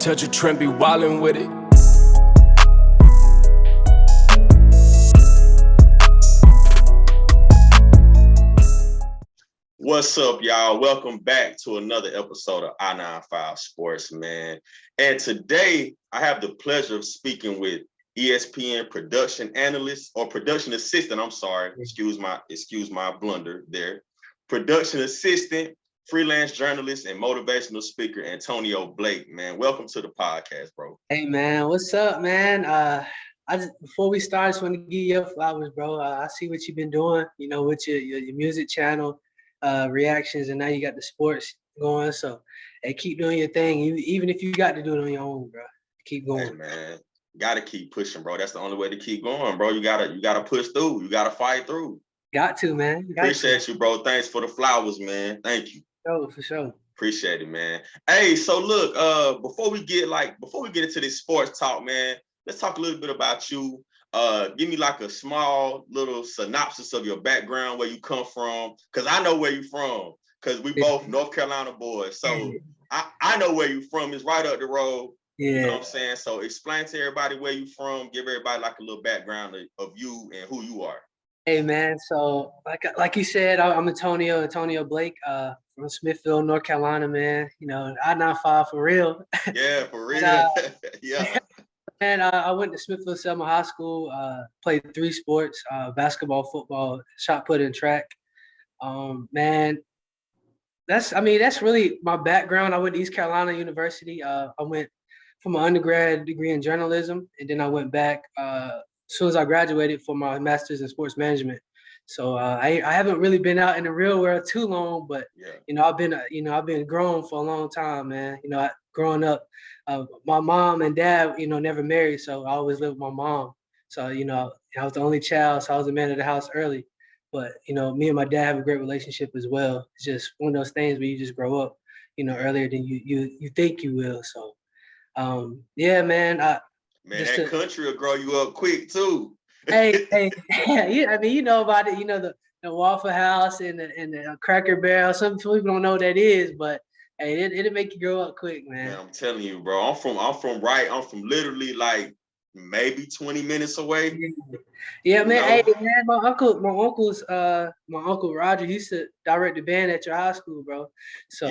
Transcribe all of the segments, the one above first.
Touch a trend, be wildin' with it. What's up, y'all? Welcome back to another episode of I-95 Sports, man. And today, I have the pleasure of speaking with ESPN production analyst or production assistant. I'm sorry, excuse my blunder there. Production assistant, freelance journalist, and motivational speaker Antonio Blake. Man, welcome to the podcast, bro. Hey, man, what's up, man? Before we start, I just want to give you your flowers, bro. I see what you've been doing, you know, with your music channel, reactions, and now you got the sports going. So, hey, keep doing your thing. Even if you got to do it on your own, bro, keep going. Hey, man, gotta keep pushing, bro. That's the only way to keep going, bro. You gotta push through. You gotta fight through. Got to, man. Appreciate you, bro. Thanks for the flowers, man. Thank you. For sure. Appreciate it, man. Hey, so look, before we get into this sports talk, man, let's talk a little bit about you. Give me like a small little synopsis of your background, where you come from, because I know where you're from, because we both North Carolina boys. So I know where you're from. It's right up the road. Yeah. You know what I'm saying? So explain to everybody where you're from. Give everybody like a little background of you and who you are. Hey, man. So like you said, I'm Antonio Blake, from Smithville, North Carolina, man. You know, I-95 for real. Yeah, for real. Yeah. And I went to Smithville Selma High School, played 3 sports, basketball, football, shot put, and track. Man, that's really my background. I went to East Carolina University. I went for my undergrad degree in journalism, and then I went back as soon as I graduated for my master's in sports management. So I haven't really been out in the real world too long, but you know, I've been grown for a long time, man. You know, growing up, my mom and dad, you know, never married, so I always lived with my mom. So you know, I was the only child, so I was the man of the house early. But you know, me and my dad have a great relationship as well. It's just one of those things where you just grow up, you know, earlier than you think you will. So yeah, man. That country will grow you up quick too. hey, yeah, I mean, you know about it. You know the Waffle House and the Cracker Barrel. Some people don't know what that is, but hey, it'll make you grow up quick, man. Man, I'm telling you, bro. I'm from literally like maybe 20 minutes away. Yeah, man. Hey, man, my uncle Roger used to direct the band at your high school, bro. So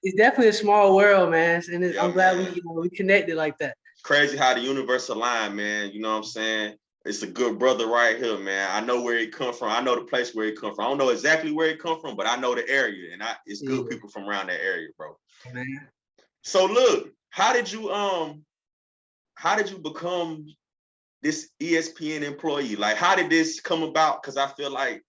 it's definitely a small world, man. And I'm glad we connected like that. Crazy how the universe aligned, man. You know what I'm saying? It's a good brother right here, man. I know where he come from. I know the place where he come from. I don't know exactly where he come from, but I know the area, and it's good people from around that area, bro. Man. So look, how did you become this ESPN employee? Like, how did this come about? Because I feel like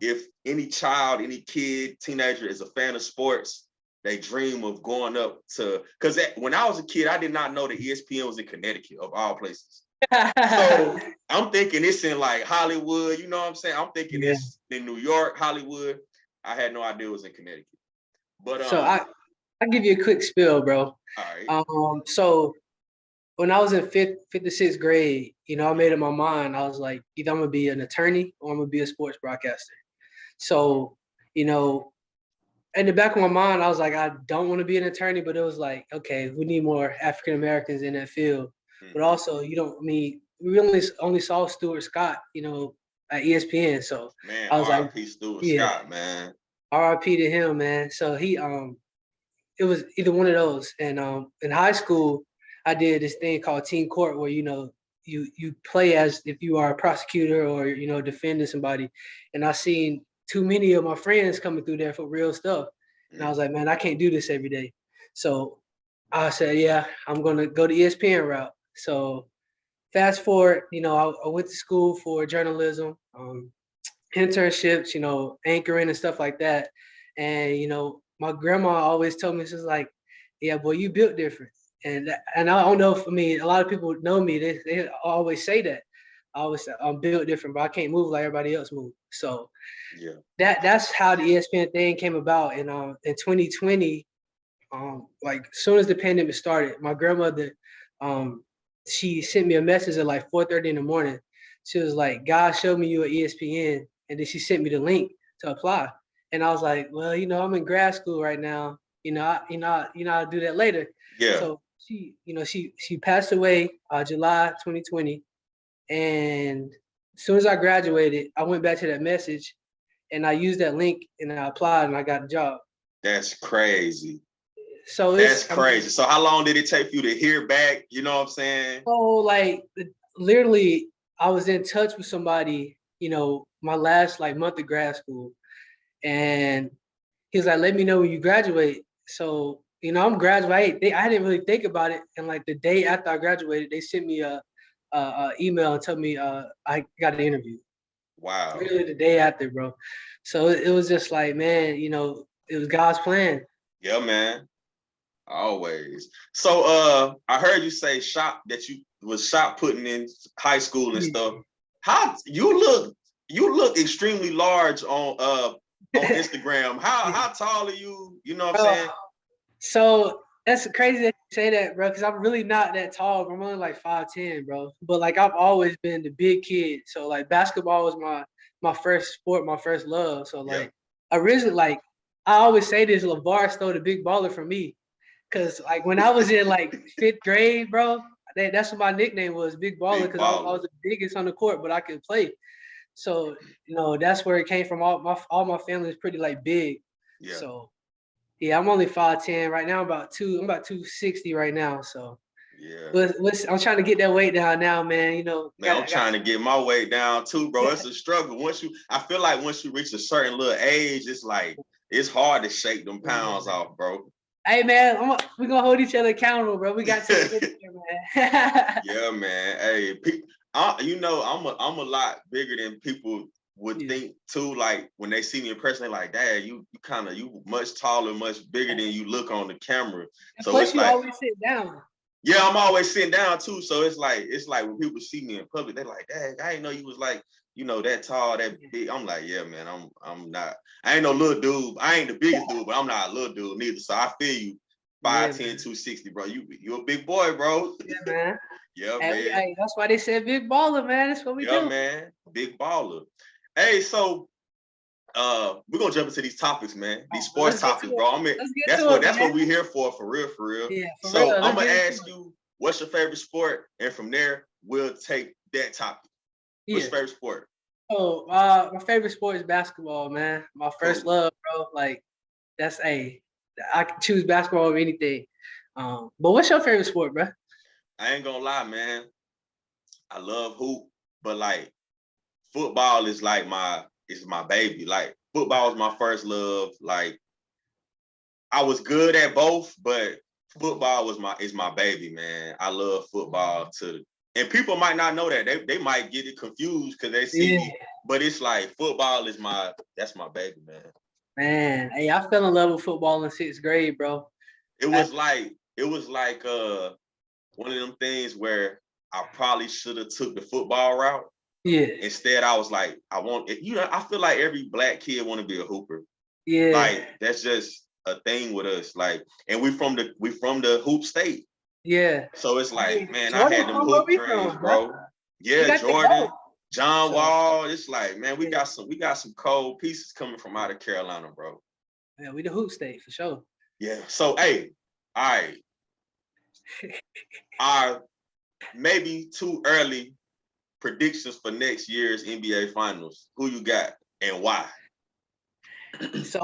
if any child, any kid, teenager is a fan of sports, they dream of going up to, because when I was a kid, I did not know that ESPN was in Connecticut, of all places. So I'm thinking it's in like Hollywood, you know what I'm saying? I'm thinking it's in New York, Hollywood. I had no idea it was in Connecticut. But so I'll give you a quick spill, bro. All right. So when I was in fifth to sixth grade, you know, I made up my mind. I was like, either I'm gonna be an attorney or I'm gonna be a sports broadcaster. So, you know, in the back of my mind, I was like, I don't want to be an attorney, but it was like, okay, we need more African Americans in that field. But also, we only saw Stuart Scott, you know, at ESPN. So man, I was R.I.P. Stuart Scott, man. R.I.P. to him, man. So it was either one of those. And in high school, I did this thing called team court, where you know you play as if you are a prosecutor or you know defending somebody. And I seen too many of my friends coming through there for real stuff, and I was like, man, I can't do this every day. So I said, yeah, I'm gonna go the ESPN route. So fast forward, you know, I went to school for journalism, internships, you know, anchoring and stuff like that. And, you know, my grandma always told me, she's like, yeah, boy, you built different. And I don't know if, a lot of people know me. They always say that. I always say, I'm built different, but I can't move like everybody else moves. So that's how the ESPN thing came about. And in 2020, like as soon as the pandemic started, my grandmother, she sent me a message at like 4:30 in the morning. She was like, God showed me you at ESPN. And then she sent me the link to apply. And I was like, well, you know, I'm in grad school right now. I'll do that later. Yeah. So she passed away July 2020, and as soon as I graduated, I went back to that message, and I used that link, and I applied, and I got a job. That's crazy. So that's crazy. So how long did it take you to hear back? You know what I'm saying? So like literally, I was in touch with somebody, my last like month of grad school, and he was like, "Let me know when you graduate." So I'm graduating. I didn't really think about it, and like the day after I graduated, they sent me a email and told me I got an interview. Wow. Really, the day after, bro. So it was just like, man, it was God's plan. Yeah, man. Always. So I heard you say that you was shot putting in high school and stuff. How you look extremely large on Instagram. How tall are you? You know what I'm saying? So that's crazy that you say that, bro, because I'm really not that tall. I'm only like 5'10", bro. But like I've always been the big kid. So like basketball was my first sport, my first love. So like originally, like I always say this, LeVar stole the big baller from me. Cause like when I was in like 5th grade, bro, that's what my nickname was, Big Baller, because I was the biggest on the court, but I could play. So that's where it came from. All my family is pretty like big. Yeah. So yeah, I'm only 5'10" right now. I'm about 260 right now. So yeah, but I'm trying to get that weight down now, man. Man, I'm trying to get my weight down too, bro. It's a struggle. I feel like once you reach a certain little age, it's like it's hard to shake them pounds off, bro. Hey man, we're gonna hold each other accountable, bro. We got to get there, man. Yeah, man. Hey, I'm a lot bigger than people would think too. Like when they see me in person, they're like, "Dad, you much taller, much bigger than you look on the camera." So plus, it's you like, always sit down. Yeah, I'm always sitting down too. So it's like when people see me in public, they're like, "Dad, I didn't know you was like, that tall, that big." I'm like, "Yeah, man, I'm not. I ain't no little dude. I ain't the biggest dude, but I'm not a little dude neither." So I feel you. 5'10", 260, bro. You a big boy, bro. Yeah, man. Yeah, man. Hey, that's why they said big baller, man. That's what we do. Yeah, man. Big baller. Hey, so we're gonna jump into these topics, man. These sports topics, bro. That's what we're here for real. Yeah, for real. I'm gonna ask you, what's your favorite sport? And from there, we'll take that topic. What's your favorite sport? Oh, my favorite sport is basketball, man. My first love, bro. Like I can choose basketball or anything. But what's your favorite sport, bro? I ain't gonna lie, man. I love hoop, but like football is like my baby. Like football is my first love. Like I was good at both, but football is my baby, man. I love football and people might not know that. They might get it confused because they see me, but it's like football is that's my baby, man. Man, hey, I fell in love with football in 6th grade, bro. It was like one of them things where I probably should have took the football route. Yeah. Instead, I was like, I feel like every black kid want to be a hooper. Yeah. Like that's just a thing with us. Like, and we from the hoop state. Yeah. So it's like, man, Jordan, I had them hoop dreams, bro. Yeah, Jordan, John Wall. It's like, man, we got some cold pieces coming from out of Carolina, bro. Yeah, we the hoop state for sure. Yeah. So hey, all right. Our maybe too early predictions for next year's NBA Finals. Who you got and why? So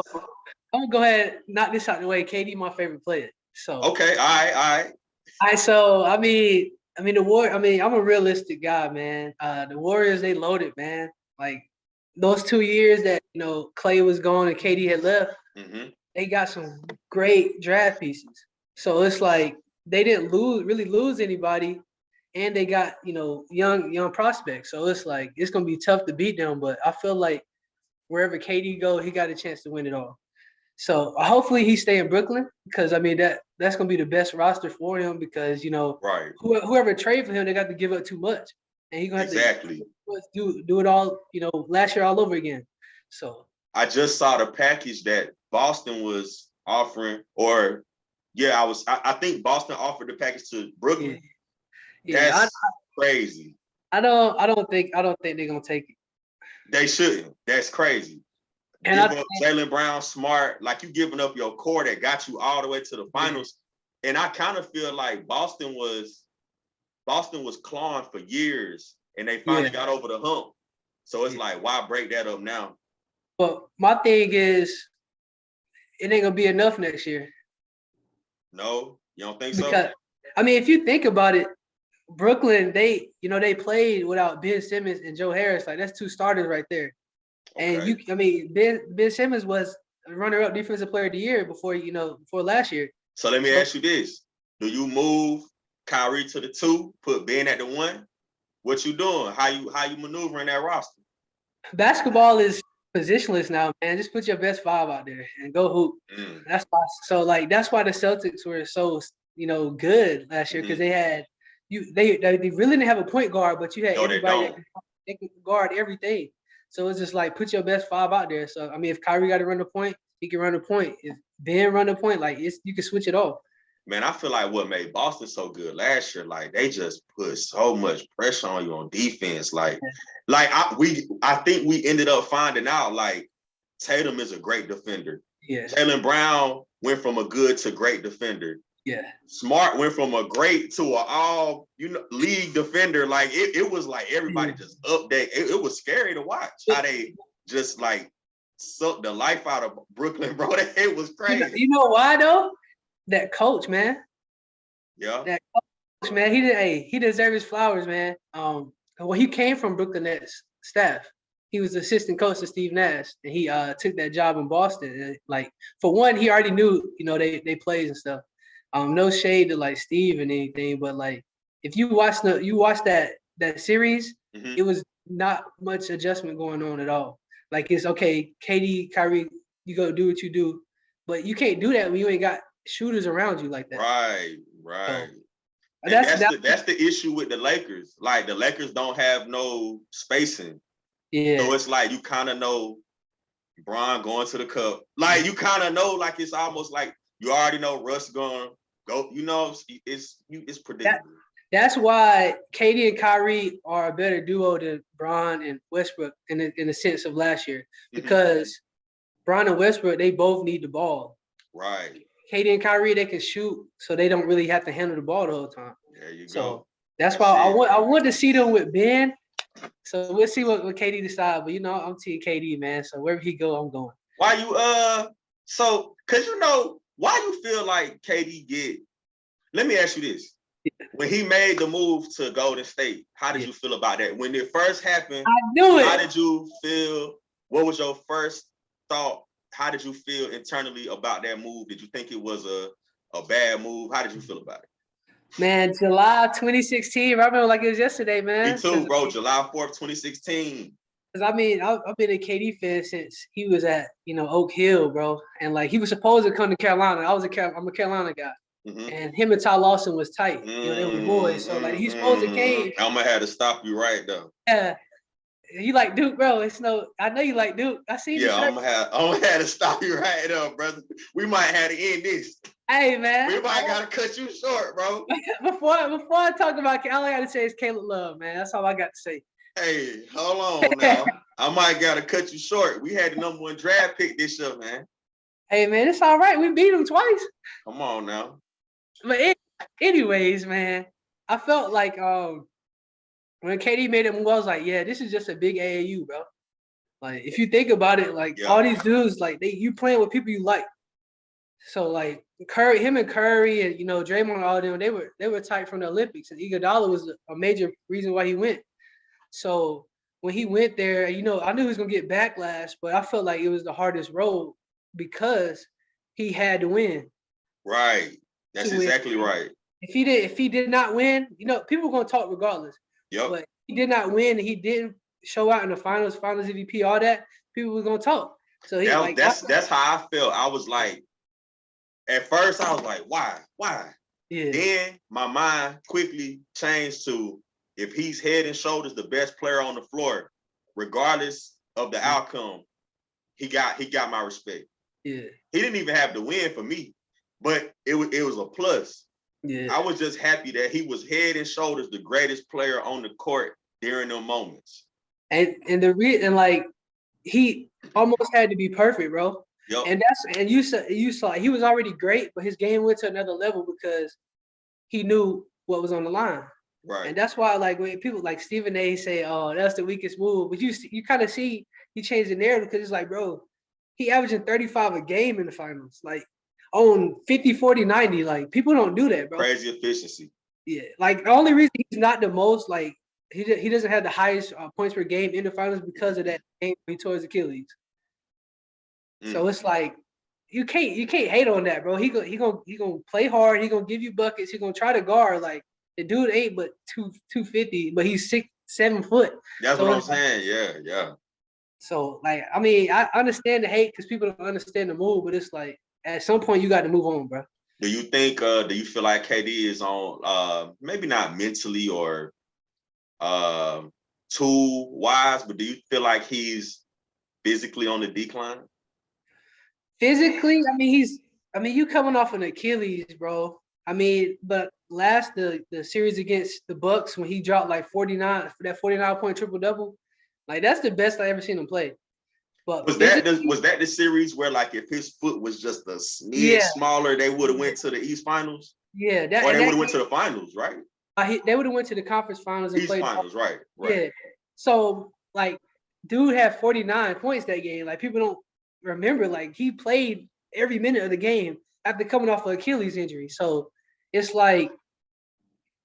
I'm gonna go ahead and knock this out the way. KD, my favorite player. So okay, all right. So I mean the Warriors. I mean, I'm a realistic guy, man. The Warriors, they loaded, man. Like those 2 years that Clay was gone and KD had left, they got some great draft pieces. So it's like they didn't really lose anybody, and they got young prospects. So it's like it's gonna be tough to beat them. But I feel like wherever KD go, he got a chance to win it all. So hopefully he stay in Brooklyn, because I mean that's gonna be the best roster for him, because right, whoever trade for him, they got to give up too much, and he gonna have to do it all last year all over again. So I just saw the package that Boston was offering, or I think Boston offered the package to Brooklyn. Yeah, that's crazy. I don't think they're gonna take it. They shouldn't. That's crazy. And Jalen Brown, Smart, like you giving up your core that got you all the way to the finals. And I kind of feel like Boston was clawing for years, and they finally got over the hump. So it's like, why break that up now? But my thing is, it ain't gonna be enough next year. No, you don't think Because, so? I mean, if you think about it, Brooklyn, they played without Ben Simmons and Joe Harris. Like, that's two starters right there. Okay. And Ben Simmons was a runner-up defensive player of the year before last year. So let me ask you this: do you move Kyrie to the 2, put Ben at the 1? What you doing? How you maneuvering that roster? Basketball is positionless now, man. Just put your best 5 out there and go hoop. That's why. So that's why the Celtics were so good last year, because they had they really didn't have a point guard, but you had everybody that can guard everything. So it's just like, put your best 5 out there. So I mean, if Kyrie got to run the point, he can run the point. If Ben run the point, you can switch it off. Man, I feel like what made Boston so good last year, like they just put so much pressure on you on defense. I think we ended up finding out like Tatum is a great defender. Yeah. Jaylen Brown went from a good to great defender. Yeah. Smart went from a great to an all league defender. Like it was like everybody just update. It was scary to watch how they just like sucked the life out of Brooklyn, bro. It was crazy. You know why though? That coach, man. Yeah. That coach, man. He deserves his flowers, man. Well, he came from Brooklyn Nets staff. He was assistant coach to Steve Nash, and he took that job in Boston. And, like, for one, he already knew, they plays and stuff. No shade to like Steve and anything, but like, if you watch that series, it was not much adjustment going on at all. Like, it's okay, KD, Kyrie, you go do what you do, but you can't do that when you ain't got shooters around you like that. Right. So, that's the issue with the Lakers. Like, the Lakers don't have no spacing. Yeah. So it's like, you kind of know Bron going to the cup. Like, you kind of know, like, it's almost like you already know Russ going to go. It's predictable. That's why KD and Kyrie are a better duo than Bron and Westbrook in the sense of last year, because Bron and Westbrook, they both need the ball. Right. KD and Kyrie, they can shoot, so they don't really have to handle the ball the whole time. There you So go. that's why I want to see them with Ben. So we'll see what KD decides. But I'm team KD, man. So wherever he go, I'm going. Why you because why you feel like KD get? Let me ask you this. Yeah. When he made the move to Golden State, how did you feel about that? When it first happened, I knew it. How did you feel? What was your first thought? How did you feel internally about that move? Did you think it was a bad move? How did you feel about it? Man, July 2016. I remember like it was yesterday, man. Me too, bro. July 4th, 2016. Because I mean, I've been a KD fan since he was at Oak Hill, bro. And like, he was supposed to come to Carolina. I'm a Carolina guy. And him and Ty Lawson was tight. They were boys. So like, he's supposed to came. I'm gonna have to stop you right though. Yeah. You like Duke, bro? I know you like Duke. I see. Yeah, I'm gonna have to stop you right there, brother. We might have to end this. Hey, man. We might gotta cut you short, bro. Before I talk about, all I gotta say is Caleb Love, man. That's all I got to say. Hey, hold on now. I might gotta cut you short. We had the #1 draft pick this year, man. Hey, man, it's all right. We beat him twice. Come on now. But anyways, man, I felt like when KD made it move, I was like, yeah, this is just a big AAU, bro. Like, if you think about it, like, all these dudes, like, you playing with people you like. So like him and Curry and Draymond, all of them, they were tight from the Olympics, and Iguodala was a major reason why he went. So when he went there, I knew he was gonna get backlash, but I felt like it was the hardest road because he had to win. Right. That's exactly right. If he did not win, people were gonna talk regardless. Yep. But he did not win, and he didn't show out in the finals MVP, all that. People were gonna talk. So that's how I felt. I was like, at first I was like, why? Yeah. Then my mind quickly changed to, if he's head and shoulders the best player on the floor, regardless of the outcome, he got my respect. Yeah. He didn't even have to win for me, but it was a plus. Yeah. I was just happy that he was head and shoulders the greatest player on the court during them moments. And he almost had to be perfect, bro. Yep. And you saw he was already great, but his game went to another level because he knew what was on the line. Right. And that's why, like, when people like Stephen A say, "Oh, that's the weakest move," but you kind of see he changed the narrative because it's like, bro, he averaging 35 a game in the finals, like on 50, 40, 90. Like, people don't do that, bro. Crazy efficiency. Yeah, like the only reason he's not the most, like, he doesn't have the highest points per game in the finals because of that game where he tore his Achilles. So it's like you can't hate on that, bro. He gonna play hard. He gonna give you buckets. He gonna try to guard. Like, the dude ain't but 250, but he's 6-7 foot. That's so what I'm saying. Yeah. So, like, I mean, I understand the hate because people don't understand the move, but it's like at some point you got to move on, bro. Do you think? Do you feel like KD is on? Maybe not mentally or too wise, but do you feel like he's physically on the decline? Physically, I mean, you coming off an Achilles, bro. I mean, but the series against the Bucks when he dropped like 49, that 49-point triple-double, like, that's the best I ever seen him play. But was that the series where, like, if his foot was just a smidge smaller, they would have went to the East Finals? Yeah, or they would have went to the finals, right? They would have went to the conference finals and East played Finals, right? Yeah. So, like, dude had 49 points that game. Like, people don't remember, like, he played every minute of the game after coming off an Achilles injury. So it's like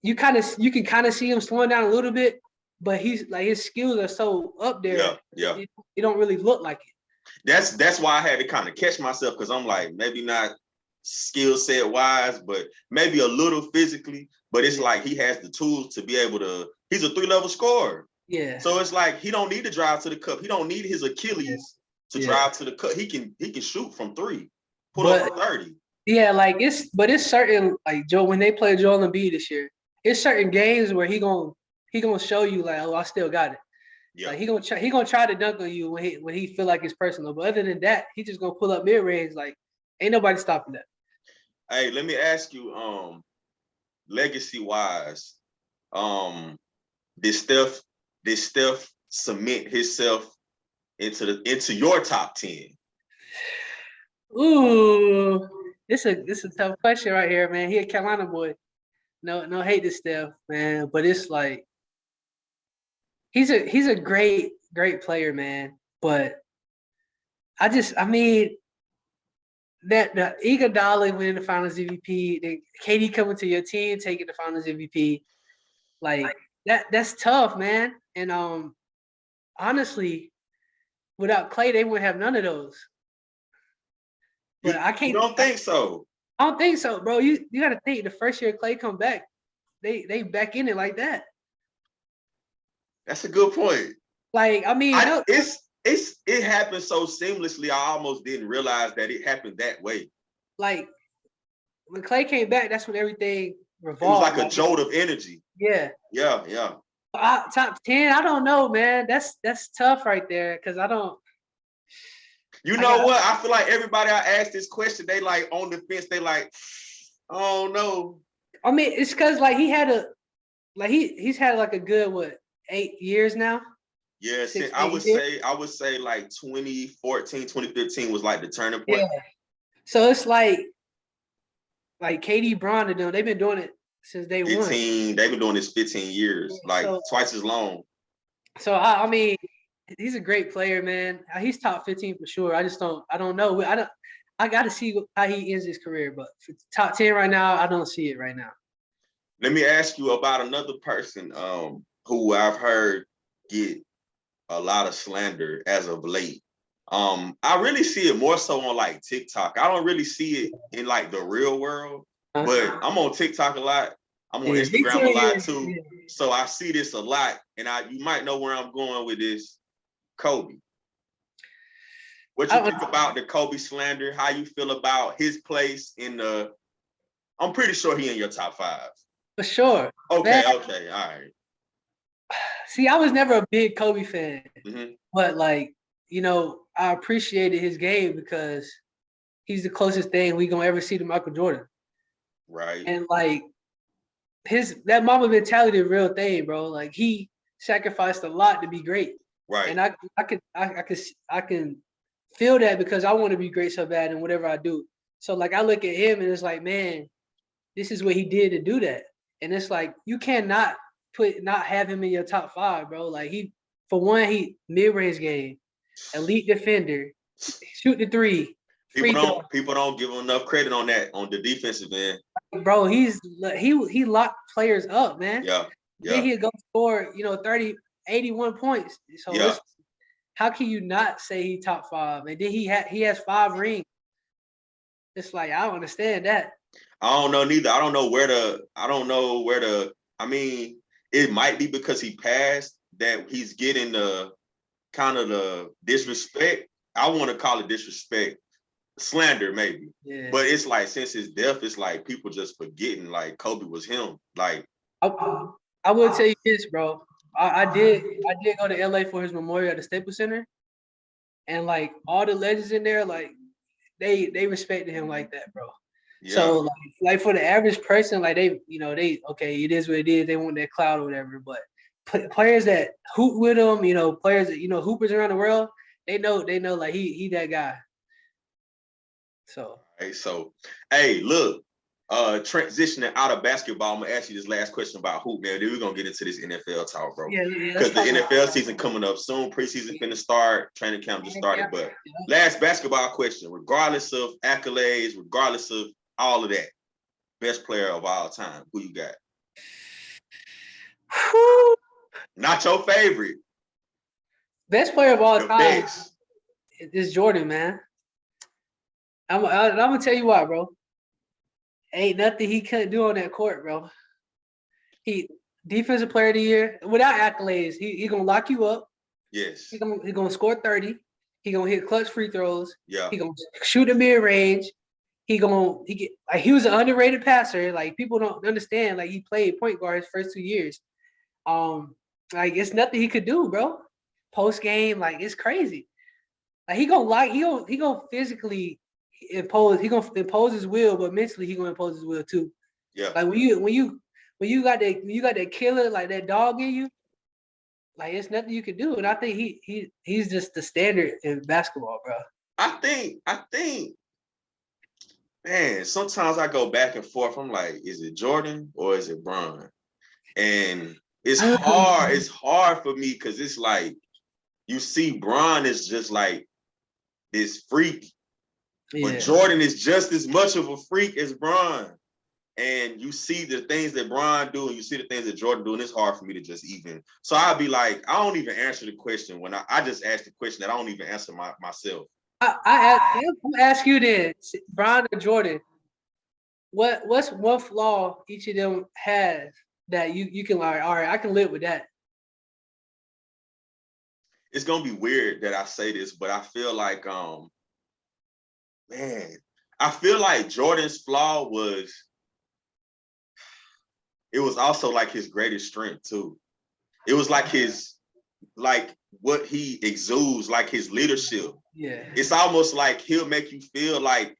you can kind of see him slowing down a little bit, but he's like, his skills are so up there. Yeah. It don't really look like it. That's why I had to kind of catch myself, because I'm like, maybe not skill set wise, but maybe a little physically. But it's like he has the tools to be able to. He's a 3-level scorer. Yeah. So it's like he don't need to drive to the cup. He don't need his Achilles to drive to the cup. He can shoot from 3, pull up for 30. Yeah, like it's certain, like, Joe, when they play Joel Embiid this year, it's certain games where he gonna show you, like, oh, I still got it. Yeah. Like, he gonna try to dunk on you when he feel like it's personal. But other than that, he just gonna pull up mid range. Like, ain't nobody stopping that. Hey, let me ask you, legacy wise, did Steph cement himself into your top 10? Ooh, this a tough question right here, man. He a Carolina boy. No hate to Steph, man, but it's like he's a great player, man. But I mean, that the Iguodala winning the Finals MVP, then KD coming to your team taking the Finals MVP, like that's tough, man. And honestly, without Clay, they wouldn't have none of those. But I can't. You don't think so? I don't think so, bro. You got to think the first year Clay come back, they back in it like that. That's a good point. Like, I mean, it happened so seamlessly. I almost didn't realize that it happened that way. Like, when Clay came back, that's when everything revolved. It was like a jolt of energy. Yeah. Yeah. Top 10, I don't know, man. That's tough right there, because I don't. You know what? I feel like everybody I asked this question, they like on the fence. They like, oh no. I mean, it's because, like, he's had like a good 8 years now. Yeah, I would say like 2014, 2015 was like the turning point. Yeah. So it's like KD, Bron and them, they've been doing it since day 1. They've been doing this 15 years, twice as long. So I mean, he's a great player, man. He's top 15 for sure. I don't know. I got to see how he ends his career, but for top 10 right now, I don't see it right now. Let me ask you about another person who I've heard get a lot of slander as of late. I really see it more so on like TikTok. I don't really see it in like the real world, but I'm on TikTok a lot. I'm on Instagram a lot too. Yeah. So I see this a lot, and you might know where I'm going with this. Kobe. What you think about the Kobe slander? How you feel about his place in the? I'm pretty sure he in your top 5. For sure. Okay, all right. See, I was never a big Kobe fan, but like, I appreciated his game because he's the closest thing we gonna ever see to Michael Jordan. Right. And like that Mamba mentality, a real thing, bro. Like, he sacrificed a lot to be great. Right. And I can feel that because I want to be great so bad in whatever I do. So like I look at him and it's like, man, this is what he did to do that. And it's like you cannot not have him in your top 5, bro. Like he mid-range game, elite defender, shoot the three. People don't give him enough credit on that on the defensive end. Bro, he locked players up, man. Yeah. Then he'll go score, 30, 81 points. So how can you not say he top 5? And then he has 5 rings. It's like I don't understand that. I don't know neither. I don't know where to. I mean, it might be because he passed that he's getting the kind of the disrespect. I want to call it disrespect, slander maybe. Yeah. But it's like since his death, it's like people just forgetting like Kobe was him. Like I will tell you this, bro. I did go to LA for his memorial at the Staples Center, and like all the legends in there, like they respected him like that, bro. Yeah. So like for the average person, like they okay, it is what it is. They want that clout or whatever. But players that hoop with him, players that hoopers around the world, they know like he that guy. So hey, look, transitioning out of basketball, I'm gonna ask you this last question about hoop, man. Then we're gonna get into this NFL talk, bro. Yeah. Because the NFL season coming up soon, preseason finna start, training camp just started. But last basketball question, regardless of accolades, regardless of all of that, best player of all time, who you got? Not your favorite. Best player of all time is Jordan, man. I'm gonna tell you why, bro. Ain't nothing he couldn't do on that court, bro. He defensive player of the year without accolades. He gonna lock you up. Yes. He gonna score 30. He gonna hit clutch free throws. Yeah. He gonna shoot a mid range. He was an underrated passer. Like people don't understand. Like he played point guard his first 2 years. Like it's nothing he could do, bro. Post game, like it's crazy. Like he gonna physically impose. He gonna impose his will, but mentally he gonna impose his will too. Yeah. Like when you got that killer, like that dog in you, like it's nothing you can do. And I think he's just the standard in basketball, bro. I think. Man, sometimes I go back and forth. I'm like, is it Jordan or is it Bron? And it's hard. It's hard for me because it's like you see Bron is just like this freak, but Jordan is just as much of a freak as Bron. And you see the things that Bron do, and you see the things that Jordan do, and it's hard for me to just even. So I'd be like, I don't even answer the question when I just ask the question that I don't even answer myself. I'll ask you then, Bron or Jordan, what's one flaw each of them has that you can like, all right, I can live with that. It's gonna be weird that I say this, but I feel like I feel like Jordan's flaw was also like his greatest strength too. It was like what he exudes, like his leadership. Yeah. It's almost like he'll make you feel like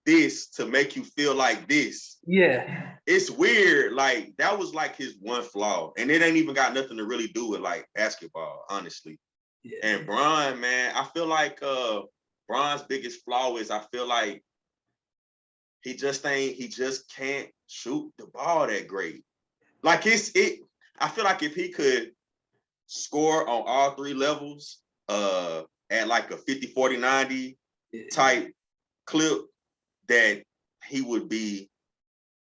this to make you feel like this. Yeah. It's weird. Like that was like his one flaw. And it ain't even got nothing to really do with like basketball, honestly. Yeah. And Bron, man, I feel like Bron's biggest flaw is I feel like he just can't shoot the ball that great. Like I feel like if he could score on all 3 levels, at like a 50, 40, 90 type clip, that he would be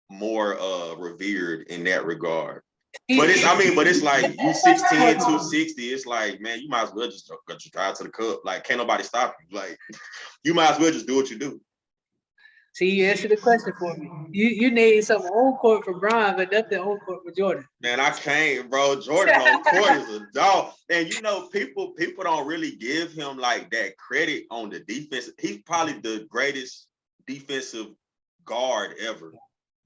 more revered in that regard. But it's like you 6'10", 260, it's like, man, you might as well just drive to the cup. Like, can't nobody stop you. Like, you might as well just do what you do. See, you answered the question for me. You need some on court for Bron, but nothing on court for Jordan. Man, I can't, bro. Jordan on court is a dog. And people don't really give him like that credit on the defense. He's probably the greatest defensive guard ever.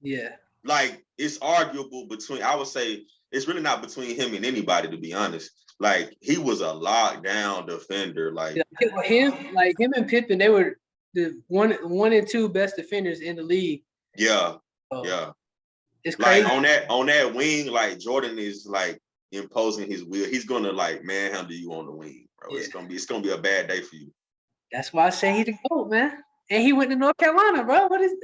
Yeah. Like it's arguable I would say it's really not between him and anybody, to be honest. Like he was a lockdown defender. Like him and Pippen, they were the one and 2 best defenders in the league. Yeah. It's crazy. Like on that wing, like Jordan is like imposing his will. He's gonna like manhandle you on the wing, bro. Yeah. It's gonna be a bad day for you. That's why I say he the GOAT, man. And he went to North Carolina, bro. What is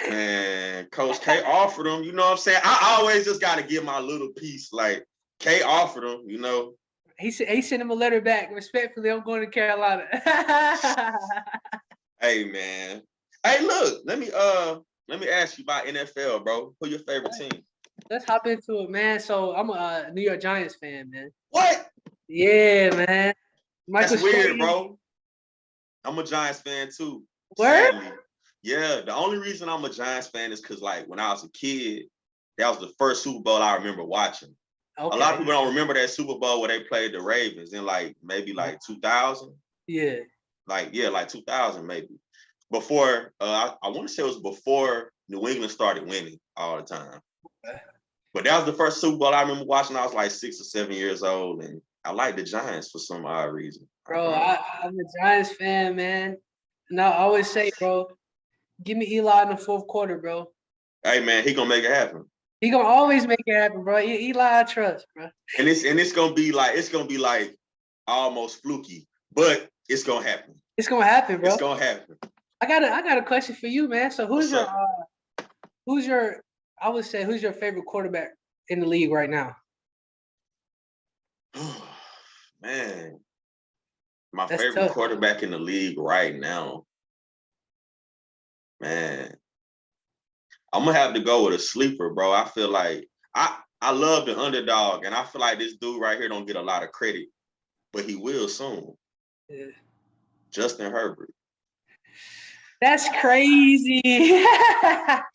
Man, Coach K offered him, you know what I'm saying? I always just got to give my little piece. Like, K offered him, you know. he sent him a letter back. Respectfully, I'm going to Carolina. Hey, man. Hey, look, let me ask you about NFL, bro. Who your favorite team? Let's hop into it, man. So I'm a New York Giants fan, man. What? Yeah, man. That's weird, bro. I'm a Giants fan too. Where? Sadly. Yeah, the only reason I'm a Giants fan is because, like, when I was a kid, that was the first Super Bowl I remember watching. Okay. A lot of people don't remember that Super Bowl where they played the Ravens in maybe 2000. Yeah. Like 2000 maybe. Before I want to say it was before New England started winning all the time. Okay. But that was the first Super Bowl I remember watching. I was like 6 or 7 years old, and I like the Giants for some odd reason. Bro, I'm a Giants fan, man. And I always say, bro, give me Eli in the fourth quarter, bro. Hey, man, he gonna make it happen. He gonna always make it happen, bro. Eli, I trust, bro. And it's gonna be like almost fluky, but it's gonna happen. It's gonna happen, bro. It's gonna happen. I got a question for you, man. So who's your favorite quarterback in the league right now? Man, my That's favorite tough. quarterback in the league right now. Man, I'm gonna have to go with a sleeper, bro. I feel like I love the underdog, and I feel like this dude right here don't get a lot of credit, but he will soon. Yeah. Justin Herbert. That's crazy.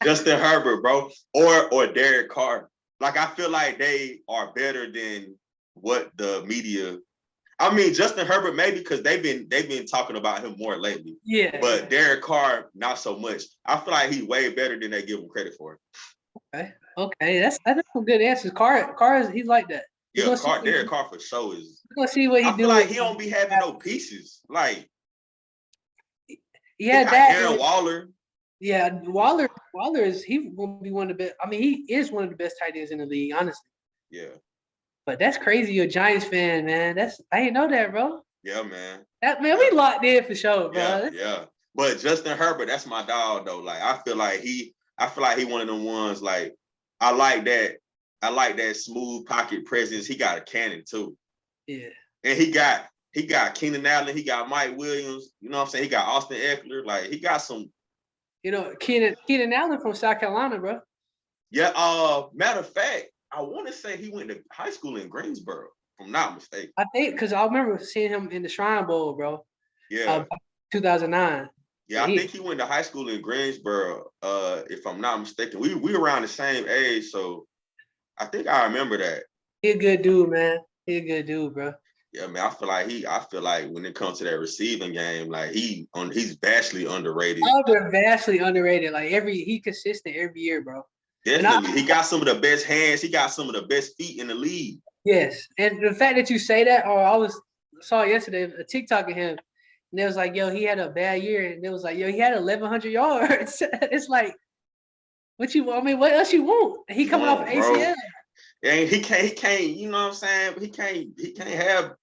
Justin Herbert, bro, or Derek Carr. Like, I feel like they are better than what the media. I mean, Justin Herbert maybe because they've been talking about him more lately. Yeah. But Derek Carr, not so much. I feel like he's way better than they give him credit for. Okay. That's some good answers. Carr is he's like that. Yeah, Derek Carr for sure is. We're gonna see what he do. I feel like he don't be having no pieces. Like, yeah, that Darren Waller. Yeah, Waller is he will be one of the best. I mean, he is one of the best tight ends in the league, honestly. Yeah. But that's crazy. You're a Giants fan, man. I didn't know that, bro. Yeah, man. We locked in for sure, bro. Yeah. But Justin Herbert, that's my dog though. Like, I feel like he one of them ones. Like, I like that smooth pocket presence. He got a cannon too. Yeah. And he got Keenan Allen. He got Mike Williams. You know what I'm saying? He got Austin Eckler. Like, he got some. You know, Keenan Allen from South Carolina, bro. Yeah. Matter of fact, I want to say he went to high school in Greensboro, if I'm not mistaken. I think because I remember seeing him in the Shrine Bowl, bro. Yeah. 2009. Yeah, I think he went to high school in Greensboro, if I'm not mistaken. We around the same age, so I think I remember that. He a good dude, man. He a good dude, bro. Yeah, man. I feel like when it comes to that receiving game, like he's vastly underrated. Vastly underrated. Like he consistent every year, bro. Definitely. He got some of the best hands. He got some of the best feet in the league. Yes. And the fact that you say that, saw yesterday a TikTok of him, and it was like, yo, he had a bad year. And it was like, yo, he had 1,100 yards. It's like, what else you want? He coming off ACL. And he can't, you know what I'm saying? He can't have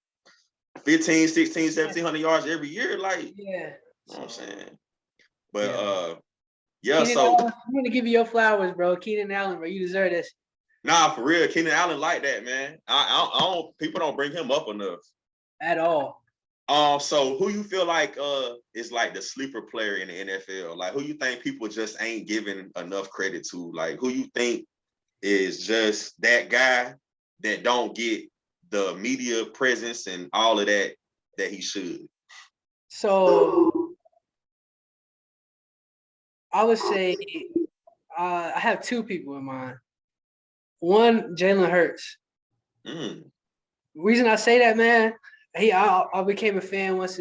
15, 16, 1,700 yards every year. Like, yeah. You know what I'm saying? But I'm gonna give you your flowers, bro. Keenan Allen, bro. You deserve this. Nah, for real. Keenan Allen like that, man. I don't people don't bring him up enough. At all. So who you feel like is like the sleeper player in the NFL? Like, who you think people just ain't giving enough credit to? Like, who you think is just that guy that don't get the media presence and all of that he should? So I would say I have two people in mind. One, Jalen Hurts. Reason I say that, man, I became a fan once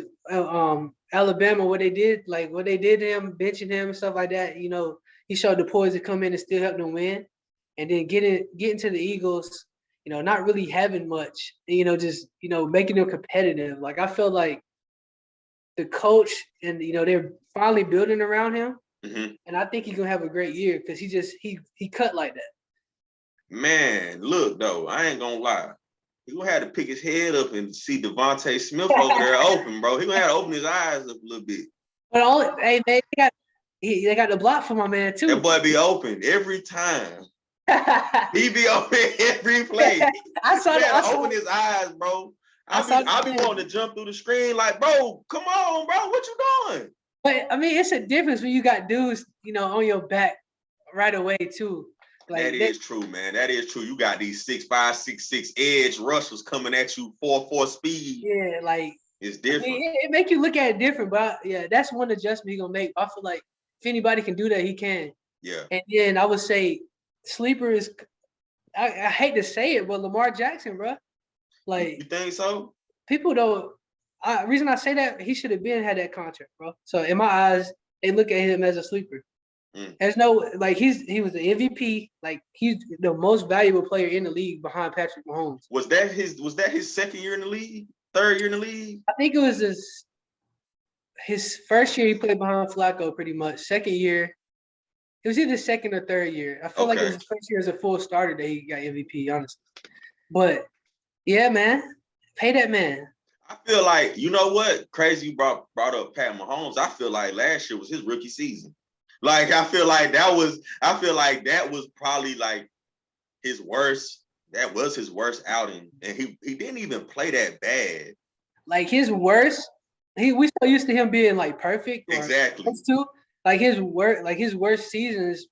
Alabama, what they did to him, benching him and stuff like that. You know, he showed the poise to come in and still help them win. And then getting to the Eagles, you know, not really having much, you know, just, you know, making them competitive. Like, I feel like the coach and, you know, they're finally building around him. Mm-hmm. And I think he's going to have a great year because he cut like that. Man, look, though, I ain't going to lie. He gonna have to pick his head up and see Devontae Smith over there open, bro. He gonna have to open his eyes up a little bit. But hey, man, they got the block for my man too. That boy be open every time. He be open every play. I saw that. Open his eyes, bro. I be wanting to jump through the screen like, bro, come on, bro. What you doing? But I mean, it's a difference when you got dudes, on your back right away too. Like that is true, man. That is true. You got these 6'5", 6'6" edge rushers coming at you 4.4 speed. Yeah, like it's different. I mean, it make you look at it different, but yeah, that's one adjustment he gonna make. I feel like if anybody can do that, he can. Yeah. And then I would say sleeper is. I hate to say it, but Lamar Jackson, bro. Like you think so? People don't. Reason I say that, he should have had that contract, bro. So in my eyes, they look at him as a sleeper. There's no he was the MVP. Like he's the most valuable player in the league behind Patrick Mahomes. Was that his second year in the league? Third year in the league? I think it was his first year he played behind Flacco pretty much. Second year, it was either second or third year. I feel like it was his first year as a full starter that he got MVP, honestly. But yeah, man, pay that man. I feel like, you know what? Crazy you brought up Pat Mahomes. I feel like last year was his rookie season. Like I feel like that was probably like his worst. That was his worst outing, and he didn't even play that bad. Like his worst, we so used to him being like perfect. Exactly. Like his worst season is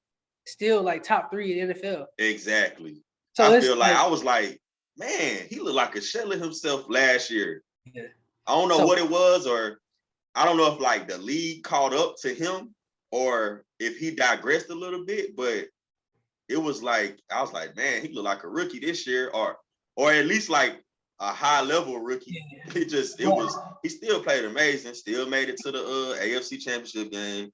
still like top 3 in the NFL. Exactly. So I feel like I was like, man, he looked like a shell of himself last year. Yeah. I don't know what it was, or I don't know if like the league caught up to him, or if he digressed a little bit, but it was like, I was like, man, he looked like a rookie this year, or at least like a high level rookie. Yeah. He still played amazing, still made it to the AFC Championship game.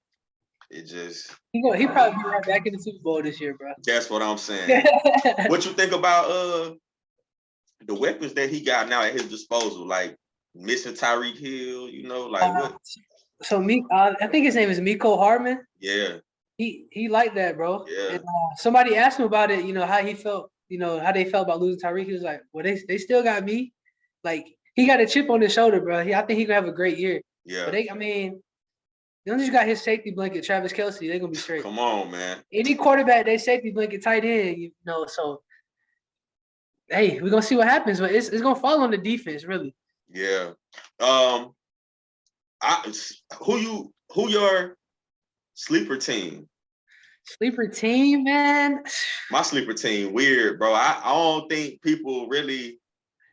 It just he probably be right back in the Super Bowl this year, bro. That's what I'm saying. What you think about the weapons that he got now at his disposal, like missing Tyreek Hill, what? So I think his name is Miko Hardman. Yeah. He liked that, bro. Yeah. And, somebody asked him about it, how he felt, how they felt about losing Tyreek. He was like, well, they still got me. Like, he got a chip on his shoulder, bro. I think he gonna have a great year. Yeah. But as long as you got his safety blanket, Travis Kelce, they're gonna be straight. Come on, man. Any quarterback, they safety blanket tight end, so hey, we're gonna see what happens, but it's gonna fall on the defense, really. Yeah. Who your sleeper team? Sleeper team, man. My sleeper team, weird, bro. I don't think people really.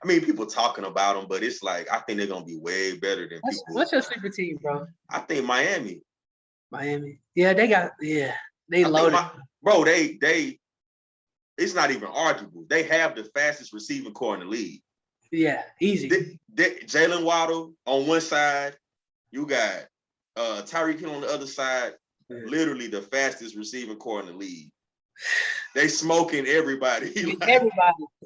I mean, people talking about them, but it's like I think they're gonna be way better than people. What's your sleeper team, bro? I think Miami. Yeah, they loaded. Bro, they. It's not even arguable. They have the fastest receiving core in the league. Yeah, easy. Jalen Waddle on one side, you got Tyreek Hill on the other side. Yeah. Literally the fastest receiving core in the league. They smoking everybody.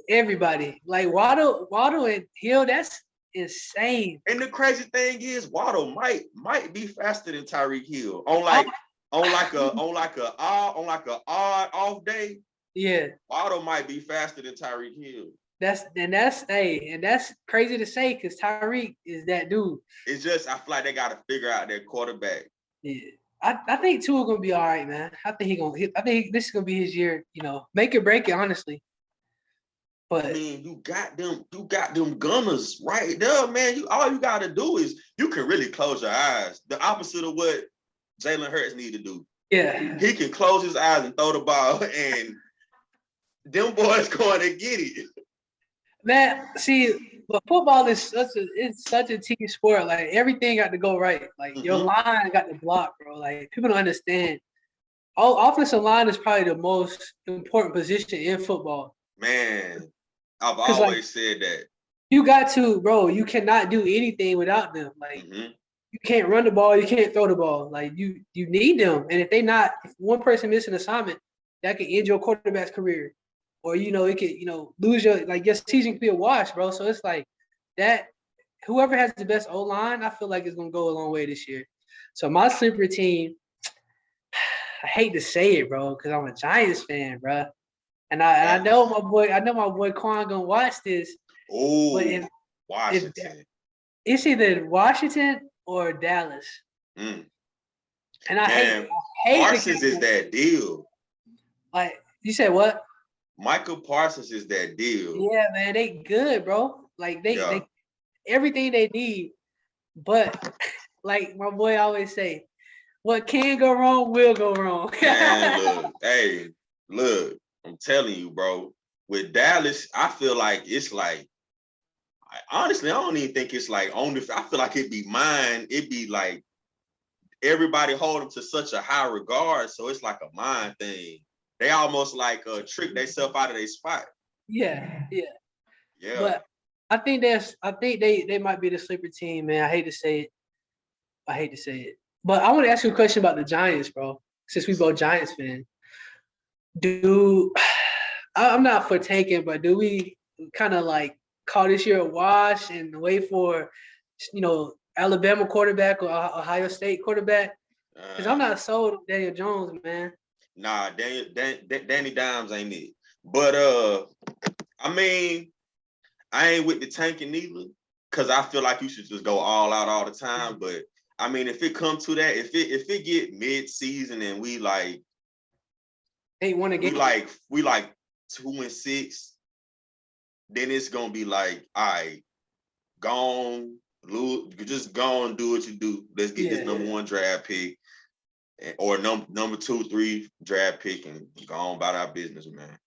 Everybody. Like Waddle and Hill, that's insane. And the crazy thing is, Waddle might be faster than Tyreek Hill on like a odd off day. Yeah, Waddle might be faster than Tyreek Hill. That's crazy to say because Tyreek is that dude. It's just I feel like they got to figure out their quarterback. Yeah, I think Tua gonna be all right, man. I think this is gonna be his year. Make it break it, honestly. But I mean, you got them gunners right there, man. All you got to do is you can really close your eyes. The opposite of what Jalen Hurts need to do. Yeah, he can close his eyes and throw the ball, and them boys going to get it. Man, see, but football is such a team sport. Like everything got to go right. Like your line got to block, bro. Like people don't understand. Offensive line is probably the most important position in football. Man, I've always said that. You got to, bro. You cannot do anything without them. Like you can't run the ball, you can't throw the ball. Like you need them. And if one person miss an assignment, that can end your quarterback's career. Or, it could, lose your season could be a wash, bro. So it's like that. Whoever has the best O-line, I feel like is going to go a long way this year. So my sleeper team, I hate to say it, bro, because I'm a Giants fan, bro. And I know my boy Quan going to watch this. But Oh, if Washington. it's either Washington or Dallas, Mm. and I Man, hate the Parsons is that deal. like you said what? Michael Parsons is that deal. Yeah, man, they good, bro. Like Yeah. they everything they need, but like my boy always say, what can go wrong will go wrong. Man, look, I'm telling you, bro. With Dallas, I feel like it's like, honestly, I don't even think it's like on the. I feel like it'd be mine. It'd be like everybody hold them to such a high regard, so it's like a mind thing. They almost like trick themselves out of their spot. Yeah. Yeah. But I think they might be the sleeper team, man. I hate to say it. But I want to ask you a question about the Giants, bro. Since we both Giants fans. I'm not for tanking, but do we kind of like call this year a wash and wait for, Alabama quarterback or Ohio State quarterback? Because I'm not sold on Daniel Jones, man. Nah, Danny Dimes ain't it. But I mean, I ain't with the tanking either, because I feel like you should just go all out all the time. But I mean, if it come to that, if it get mid-season and we like They won a game. we like 2-6, then it's gonna be like, all right, gone, lose, just go and do what you do. Let's get this number 1 draft pick or number 2, 3 draft pick and go on about our business, man.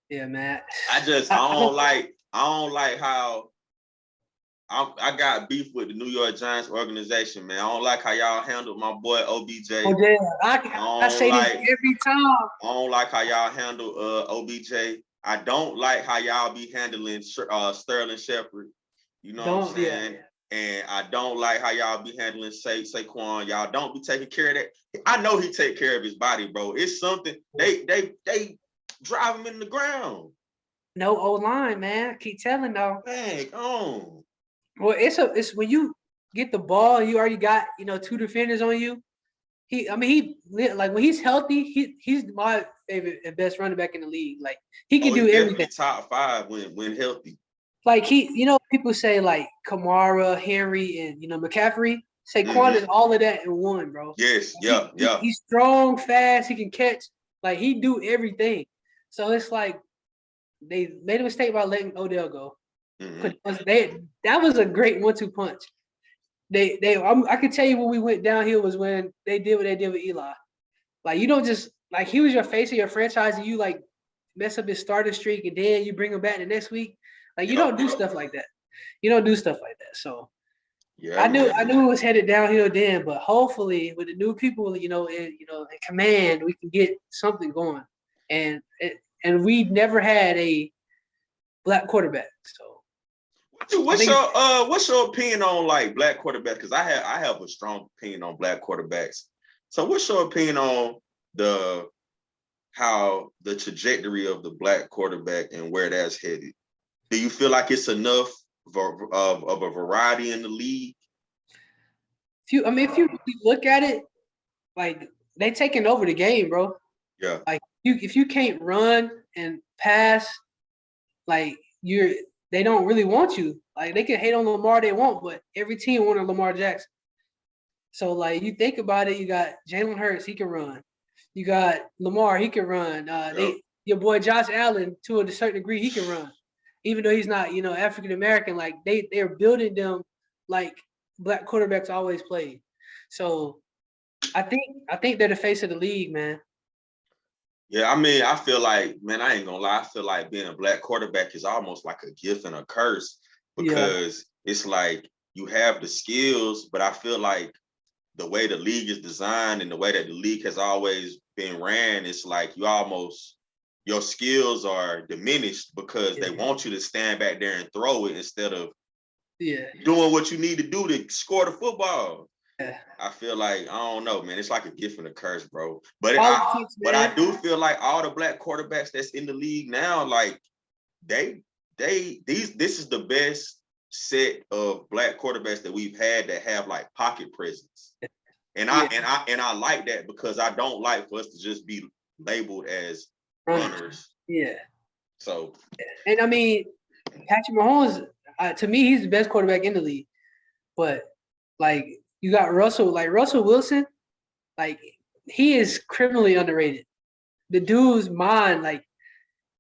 Yeah, man. I don't like how I got beef with the New York Giants organization, man. I don't like how y'all handled my boy OBJ. Oh, yeah. I say this every time. I don't like how y'all handle OBJ. I don't like how y'all be handling Sterling Shepard. You know what I'm saying? Yeah. And I don't like how y'all be handling Saquon. Y'all don't be taking care of that. I know he take care of his body, bro. It's something they drive him in the ground. No O-line, man. I keep telling though. Man, go on. Well, it's when you get the ball, you already got 2 defenders on you. When he's healthy, he's my favorite and best running back in the league. Like he can do everything. Top 5 when healthy. Like people say like Kamara, Henry, and McCaffrey. Saquon is all of that in one, bro. Yes, yeah. He's strong, fast. He can catch. Like he do everything. So it's like they made a mistake by letting Odell go. That was a great 1-2 punch. I can tell you when we went downhill was when they did what they did with Eli. Like you don't just like he was your face of your franchise and you like mess up his starter streak and then you bring him back the next week. Like you don't do stuff like that. You don't do stuff like that. So yeah, I knew it was headed downhill then, but hopefully with the new people, in command, we can get something going. And we never had a black quarterback. So what's your opinion on like black quarterbacks? Because I have a strong opinion on black quarterbacks. So what's your opinion on how the trajectory of the black quarterback and where that's headed? Do you feel like it's enough of a variety in the league? If you look at it, like they taking over the game, bro. Yeah. Like if you can't run and pass, like they don't really want you. Like they can hate on Lamar they want, but every team wanted Lamar Jackson. So like you think about it, you got Jalen Hurts, he can run. You got Lamar, he can run. Your boy Josh Allen, to a certain degree, he can run. Even though he's not, African American, like they're building them like black quarterbacks always played. So I think they're the face of the league, man. Yeah, I mean, I feel like, man, I ain't gonna lie. I feel like being a black quarterback is almost like a gift and a curse because it's like you have the skills, but I feel like the way the league is designed and the way that the league has always been ran, it's like your skills are diminished because they want you to stand back there and throw it instead of doing what you need to do to score the football. Yeah. I feel like, I don't know, man. It's like a gift and a curse, bro. But I do feel like all the black quarterbacks that's in the league now, like this is the best set of black quarterbacks that we've had that have like pocket presence. And I like that because I don't like for us to just be labeled as runners. Yeah. So and I mean, Patrick Mahomes, to me, he's the best quarterback in the league. But like you got Russell Wilson, like he is criminally underrated. The dude's mind, like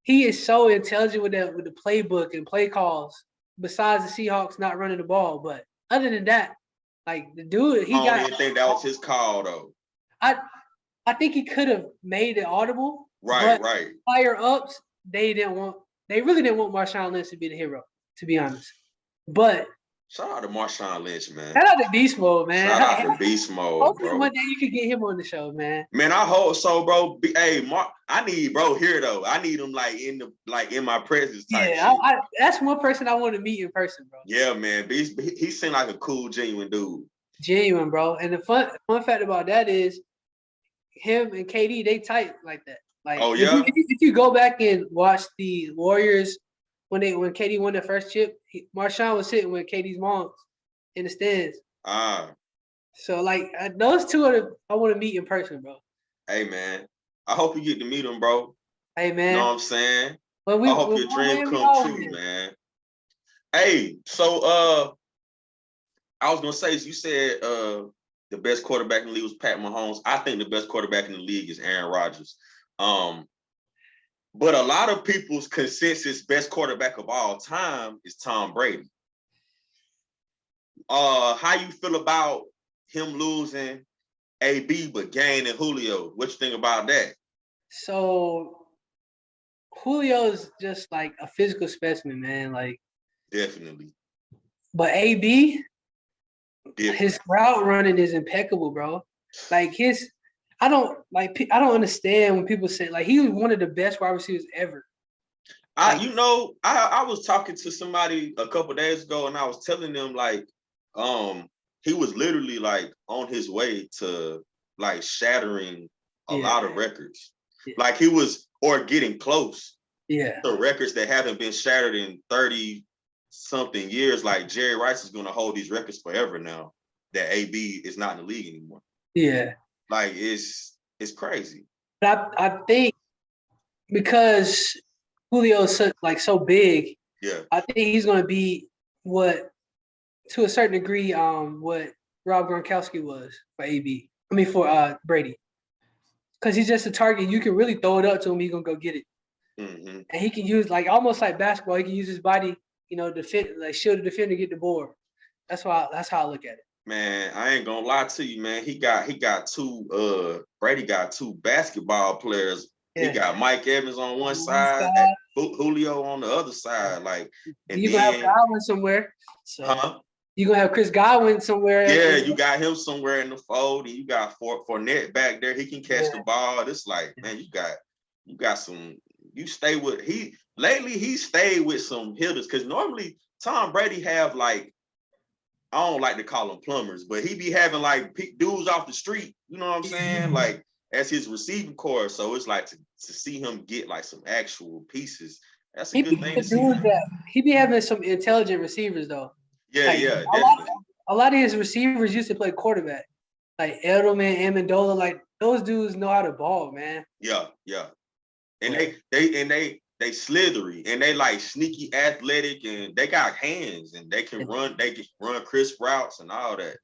he is so intelligent with the playbook and play calls. Besides the Seahawks not running the ball, but other than that, like the dude, I don't even think that was his call though. I think he could have made it audible. Right, but right. Higher ups, they really didn't want Marshawn Lynch to be the hero, to be honest. But shout out to Marshawn Lynch, man. shout out to Beast Mode, man. Shout out to Beast Mode, hopefully bro. one day you could get him on the show, man. Man, I hope so, bro. Hey, Mark, I need bro here though. I need him in my presence type shit. That's one person I want to meet in person, bro. Yeah, man. Beast, he seemed like a cool, genuine dude. Genuine, bro. And the fun fact about that is him and KD, they tight like that. Like, oh yeah. If you go back and watch the Warriors when KD won their first chip, Marshawn was sitting with KD's mom in the stands. So like those two I want to meet in person, bro. Hey man, I hope you get to meet them, bro. Hey man, you know what I'm saying? I hope your dream come true, man. Hey, so I was gonna say, you said the best quarterback in the league was Pat Mahomes. I think the best quarterback in the league is Aaron Rodgers. But a lot of people's consensus best quarterback of all time is Tom Brady. How you feel about him losing AB but gaining Julio? What you think about that? So Julio is just like a physical specimen, man. Like definitely. But AB, his route running is impeccable, bro. Like I don't understand when people say like he was one of the best wide receivers ever. I was talking to somebody a couple of days ago and I was telling them like he was literally like on his way to like shattering a lot of records. Yeah. Like he was or getting close to records that haven't been shattered in 30 something years. Like Jerry Rice is going to hold these records forever now that AB is not in the league anymore. Yeah. Like it's crazy. But I think because Julio is so big, I think he's going to be to a certain degree, what Rob Gronkowski was for AB. I mean for Brady, because he's just a target. You can really throw it up to him. He's gonna go get it, and he can use like almost like basketball. He can use his body, defend like shield the defender, get the board. That's how I look at it. Man, I ain't gonna lie to you, man. He got two. Brady got two basketball players. Yeah. He got Mike Evans on one side, Julio on the other side. Like, and you gonna have Godwin somewhere. So. You're going to have Chris Godwin somewhere. Yeah, you got him somewhere in the fold, and you got Fournette back there. He can catch the ball. It's like, man, you got some. You stay with lately. He stayed with some hitters because normally Tom Brady have like, I don't like to call them plumbers, but he be having like dudes off the street. You know what I'm saying? Like as his receiving core. So it's like to see him get like some actual pieces. That's a good thing to see. He be having some intelligent receivers though. Yeah, like, yeah, a lot of his receivers used to play quarterback, like Edelman, Amendola. Like those dudes know how to ball, man. Yeah, yeah, and they slithery and they like sneaky athletic and they got hands and they can run. They can run crisp routes and all that.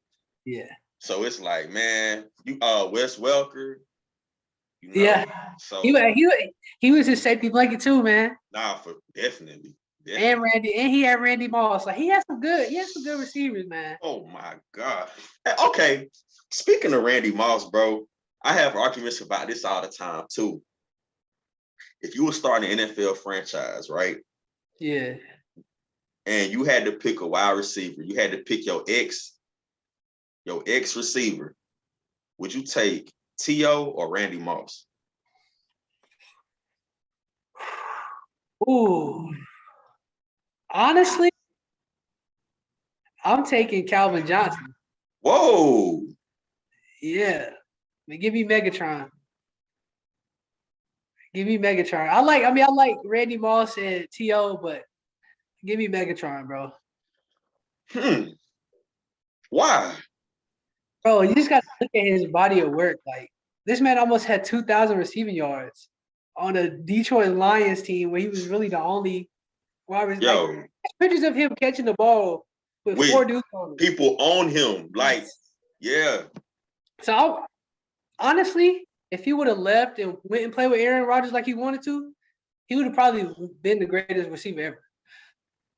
Yeah. So it's like, man, you Wes Welker. Yeah. So he was his safety blanket too, man. Nah, definitely. And he had Randy Moss. Like he has some good receivers, man. Oh my God. Okay. Speaking of Randy Moss, bro, I have arguments about this all the time too. If you were starting an NFL franchise, right? Yeah. And you had to pick a wide receiver, you had to pick your ex receiver. Would you take T.O. or Randy Moss? Ooh. Honestly, I'm taking Calvin Johnson. Whoa. Yeah. Give me Megatron. Give me Megatron. I like Randy Moss and T.O., but give me Megatron, bro. Why? Bro, you just got to look at his body of work. Like, this man almost had 2,000 receiving yards on a Detroit Lions team where he was really the only Yo, pictures of him catching the ball with with 4 dudes on him. people on him. Like, yeah. So honestly, if he would have left and went and played with Aaron Rodgers like he wanted to, he would have probably been the greatest receiver ever.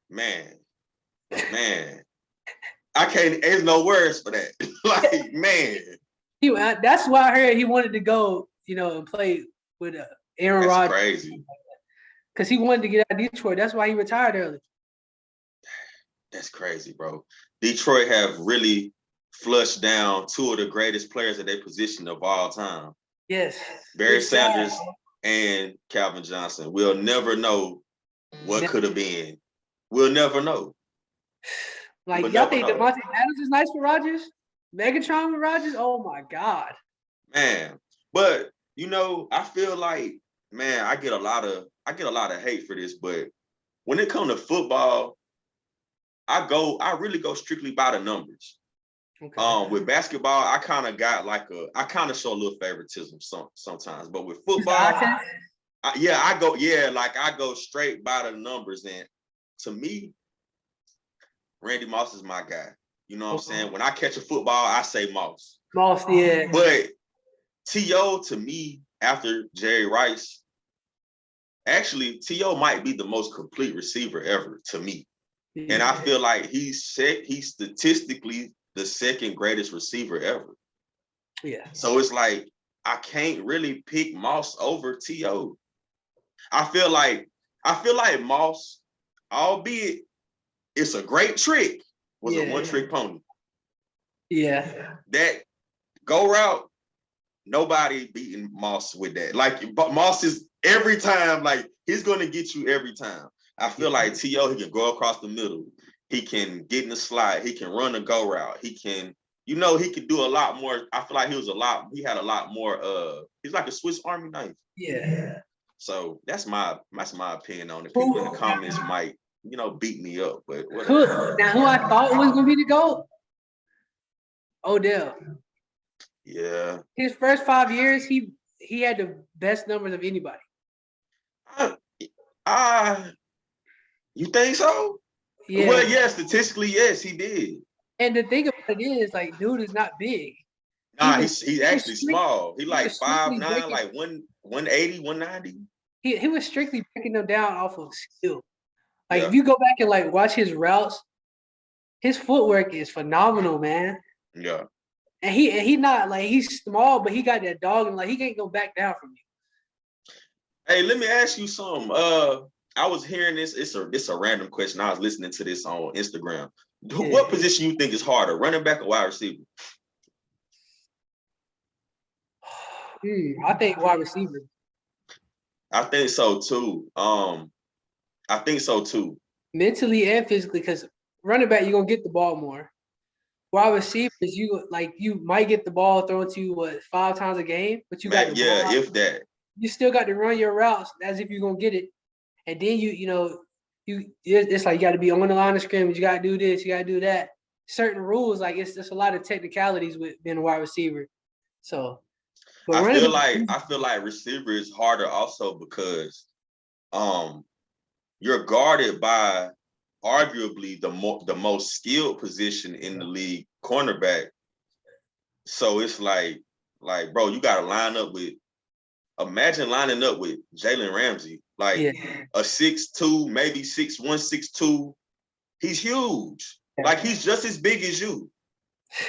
Man. I can't, there's no words for that. Like, man. That's why I heard he wanted to go, and play with Aaron Rodgers. That's crazy. Because he wanted to get out of Detroit. That's why he retired early. That's crazy, bro. Detroit have really flushed down 2 of the greatest players at their position of all time. Yes. Barry Sanders and Calvin Johnson. We'll never know what could have been. We'll never know. Like, y'all think Devontae Adams is nice for Rodgers? Megatron with Rodgers? Oh my God. Man. But I feel like, man, I get a lot of hate for this, but when it comes to football, I really go strictly by the numbers. Okay. With basketball, I kind of show a little favoritism sometimes, but with football, I go straight by the numbers. And to me, Randy Moss is my guy. You know what I'm saying? When I catch a football, I say Moss. Moss, yeah. But T.O. to me, after Jerry Rice, actually, T.O. might be the most complete receiver ever to me. Yeah. And I feel like he's statistically the second greatest receiver ever. Yeah. So it's like, I can't really pick Moss over T.O. I feel like Moss, albeit it's a great trick, was a one-trick pony. Yeah. That go route, nobody beating Moss with that. Like, but Moss is every time, like, he's going to get you every time. I feel like T.O., he can go across the middle. He can get in the slide. He can run the go route. He can, he could do a lot more. I feel like he had a lot more, he's like a Swiss Army knife. Yeah. So that's my opinion on it. People in the comments might, beat me up, but whatever. Now, who I thought was going to be the GOAT? Odell. Yeah. His first 5 years, he had the best numbers of anybody. You think so? Yeah. Well, yeah, statistically, yes, he did. And the thing about it is, like, dude is not big. Nah, he's actually small. He like 5'9", like 180, 190. He was strictly breaking them down off of skill. Like, if you go back and like watch his routes, his footwork is phenomenal, man. Yeah. And he not like, he's small, but he got that dog, and like, he can't go back down from you. Hey, let me ask you something. I was hearing this. It's a random question. I was listening to this on Instagram. Yeah. What position you think is harder, running back or wide receiver? I think wide receiver. I think so too. Mentally and physically, because running back, you're gonna get the ball more. Wide receivers, you might get the ball thrown to you 5 times a game, but you got the ball if that. You still got to run your routes as if you're gonna get it, and then it's like you got to be on the line of scrimmage. You got to do this, you got to do that. Certain rules, like it's a lot of technicalities with being a wide receiver. So, I feel like receiver is harder also because, you're guarded by arguably the most skilled position in the league, cornerback. So it's like, bro, you got to line up with. Imagine lining up with Jalen Ramsey, like a 6'2", maybe 6'1", 6'2". He's huge. Like, he's just as big as you.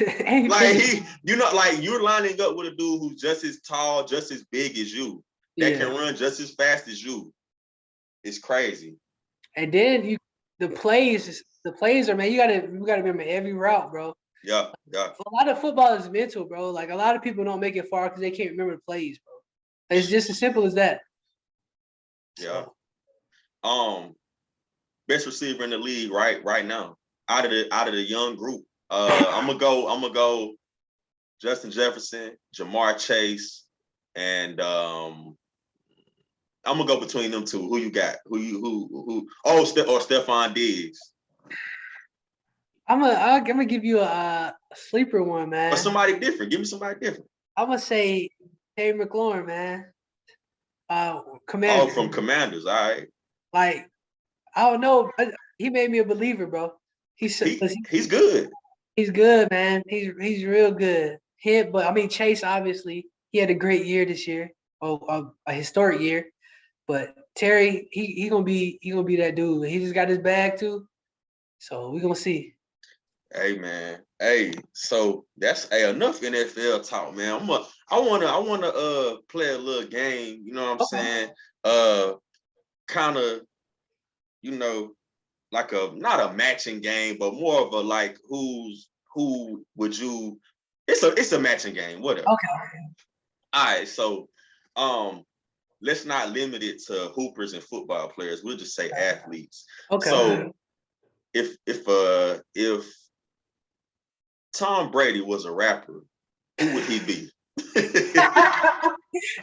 Like, you're lining up with a dude who's just as tall, just as big as you, that can run just as fast as you. It's crazy. And then the plays are, man, you gotta remember every route, bro. Yeah. A lot of football is mental, bro. Like, a lot of people don't make it far because they can't remember the plays, bro. It's just as simple as that. Yeah. Best receiver in the league right now. Out of the young group. I'm gonna go Justin Jefferson, Jamar Chase, and I'm gonna go between them two. Who you got? Who? Oh, or Stephon Diggs. I'm gonna give you a sleeper one, man. Or somebody different. Give me somebody different. I'm gonna say Terry McLaurin, man. Commanders. Oh, from Commanders. All right. Like, I don't know. He made me a believer, bro. He's good. He's good, man. He's real good. But I mean Chase obviously he had a great year this year, a historic year. But Terry, he gonna be that dude. He just got his bag too, so we gonna see. Hey man, hey. So that's enough NFL talk, man. I wanna play a little game. You know what I'm saying? Kind of, like not a matching game, but more of a like who would you? It's a matching game. Whatever. Okay. All right. So let's not limit it to hoopers and football players. We'll just say athletes. Okay. So if Tom Brady was a rapper, who would he be?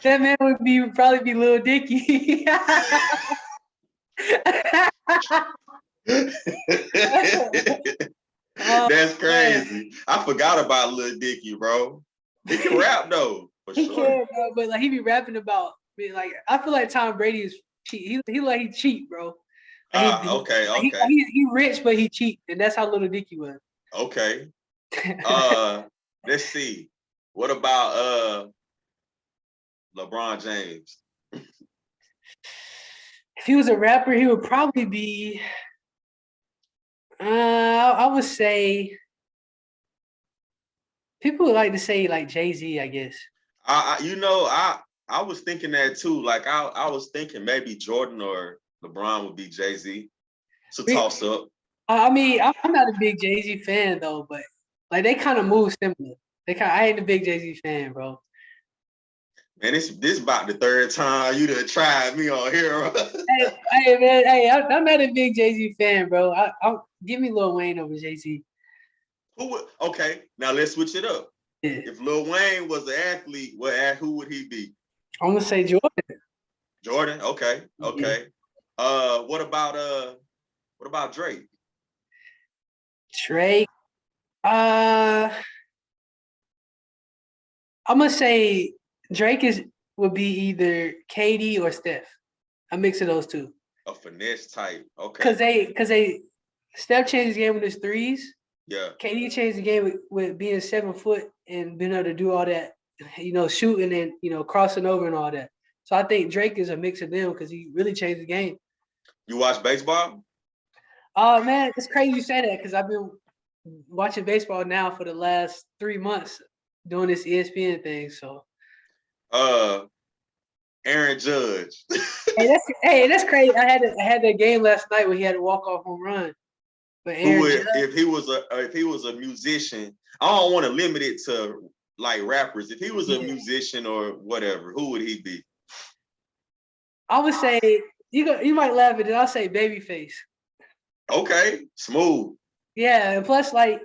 That man would probably be Lil Dicky. That's crazy. I forgot about Lil Dicky, bro. He can rap though, for he sure. Can, bro, but like he be rapping about like I feel like Tom Brady is cheat. He like he cheat, bro. Okay. He rich, but he cheat, and that's how Little Dicky was. Okay. Let's see. What about LeBron James? If he was a rapper, he would probably be. I would say. People would like to say like Jay-Z, I guess. I was thinking that too. Like I was thinking maybe Jordan or LeBron would be Jay-Z. It's a toss up. I mean, I'm not a big Jay-Z fan though, but like they kind of move similar. I ain't a big Jay-Z fan, bro. Man, this about the third time you done tried me on here. hey man, I'm not a big Jay-Z fan, bro. Give me Lil Wayne over Jay-Z. Okay, now let's switch it up. Yeah. If Lil Wayne was an athlete, who would he be? I'm gonna say Jordan. Jordan, okay. Yeah. What about Drake? Drake. I'm gonna say Drake would be either KD or Steph. A mix of those two. A finesse type, okay. Cause Steph changed his game with his threes. Yeah. KD changed the game with being 7 foot and being able to do all that, shooting and crossing over and all that. So I think Drake is a mix of them because he really changed the game. You watch baseball? Oh man, it's crazy you say that because I've been watching baseball now for the last 3 months doing this ESPN thing. So Aaron Judge. that's crazy. I had that game last night where he had a walk-off home run. But if he was a musician, I don't want to limit it to like rappers. If he was a musician or whatever, who would he be? I would say you might laugh at it. I'll say Babyface. Okay, smooth. Yeah, and plus like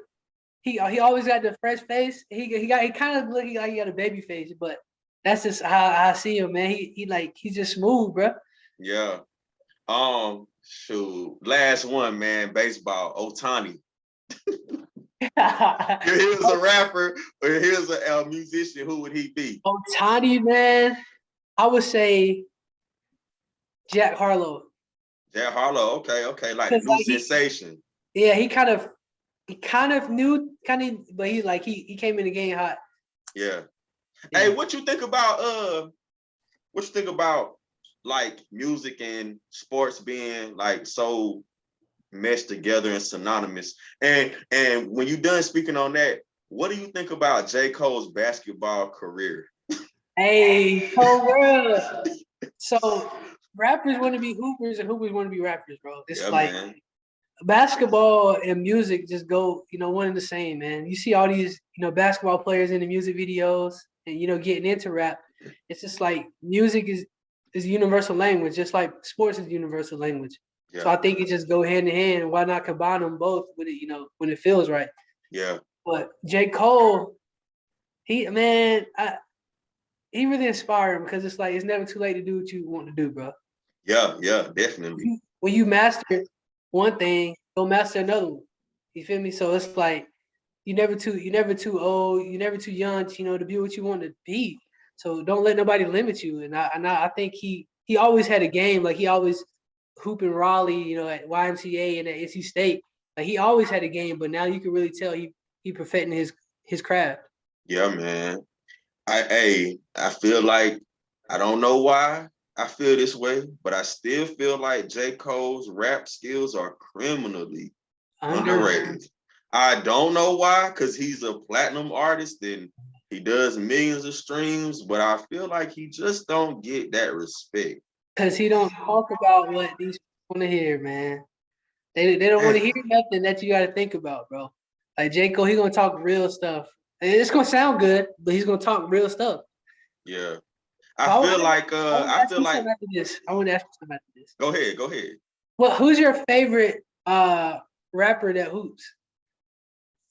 he always got the fresh face. He kind of looking like he got a baby face, but that's just how I see him, man. He's just smooth, bro. Yeah. Shoot. Last one, man. Baseball. Ohtani. If he was a rapper or he was a musician, who would he be? Ohtani, man. I would say Jack Harlow. Jack Harlow. Okay. Like new sensation. Yeah, he kind of knew, but he came in the game hot. Yeah. Hey, what you think about like music and sports being like so meshed together and synonymous? And when you're done speaking on that, what do you think about J. Cole's basketball career? Hey, whole world. So rappers want to be hoopers and hoopers want to be rappers, bro. It's man. Basketball and music just go, one and the same, man. You see all these, basketball players in the music videos and, getting into rap. It's just like music is universal language, just like sports is universal language. Yeah. So I think it just go hand in hand. Why not combine them both with it, when it feels right? Yeah. But J. Cole, he really inspired him because it's like it's never too late to do what you want to do, bro. Yeah, definitely. When you master one thing, go master another one. You feel me? So it's like you're never too old, you're never too young, to be what you want to be. So don't let nobody limit you. And I think he always had a game. Like he always hooping Raleigh, you know, at YMCA and at NC State. Like he always had a game, but now you can really tell he perfecting his craft. Yeah, man. I feel like I don't know why I feel this way, but I still feel like J. Cole's rap skills are criminally underrated. I don't know why, because he's a platinum artist and he does millions of streams, but I feel like he just don't get that respect. Because he don't talk about what these people want to hear, man. They don't want to hear nothing that you got to think about, bro. Like J. Cole, he gonna talk real stuff. And it's gonna sound good, but he's gonna talk real stuff. Yeah. I feel like I want to ask you something after this. Go ahead. Well, who's your favorite rapper that hoops?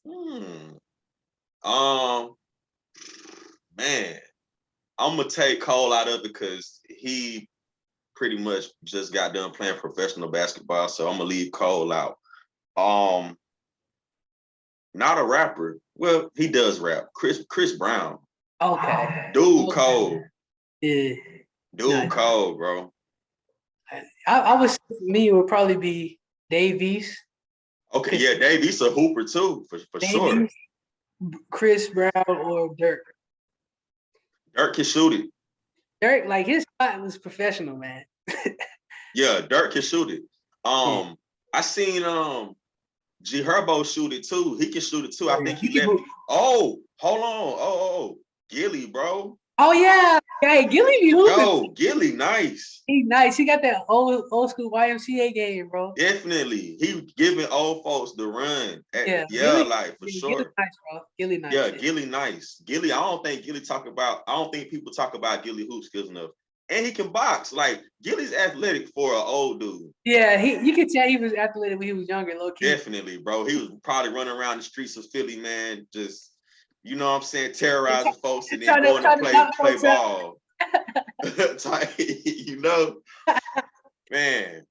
Man, I'm gonna take Cole out of it because he pretty much just got done playing professional basketball, so I'm gonna leave Cole out. Not a rapper. Well, he does rap. Chris Brown. Okay. Dude, Cole. Yeah. Dude, Cole, bro. I would, me, it would probably be Davies. Okay, yeah, Davies a hooper too, for sure. Chris Brown or Dirk. Dirk can shoot it. Dirk, like his shot was professional, man. Yeah, Dirk can shoot it. I seen G Herbo shoot it too. He can shoot it too. I think he left. Oh, hold on. Oh, Gilly, bro. Oh yeah, Gilly be hooping. Yo, Gilly, nice. He nice. He got that old school YMCA game, bro. Definitely, he giving old folks the run. Gilly, like for sure. Gilly nice, bro. Gilly nice. Yeah, Gilly nice. Gilly, I don't think people talk about Gilly hoop skills enough. And he can box. Like Gilly's athletic for an old dude. Yeah, you could tell he was athletic when he was younger, low key. Definitely, bro. He was probably running around the streets of Philly, man. Just, you know what I'm saying, terrorizing folks and then going to play ball. You know? Man.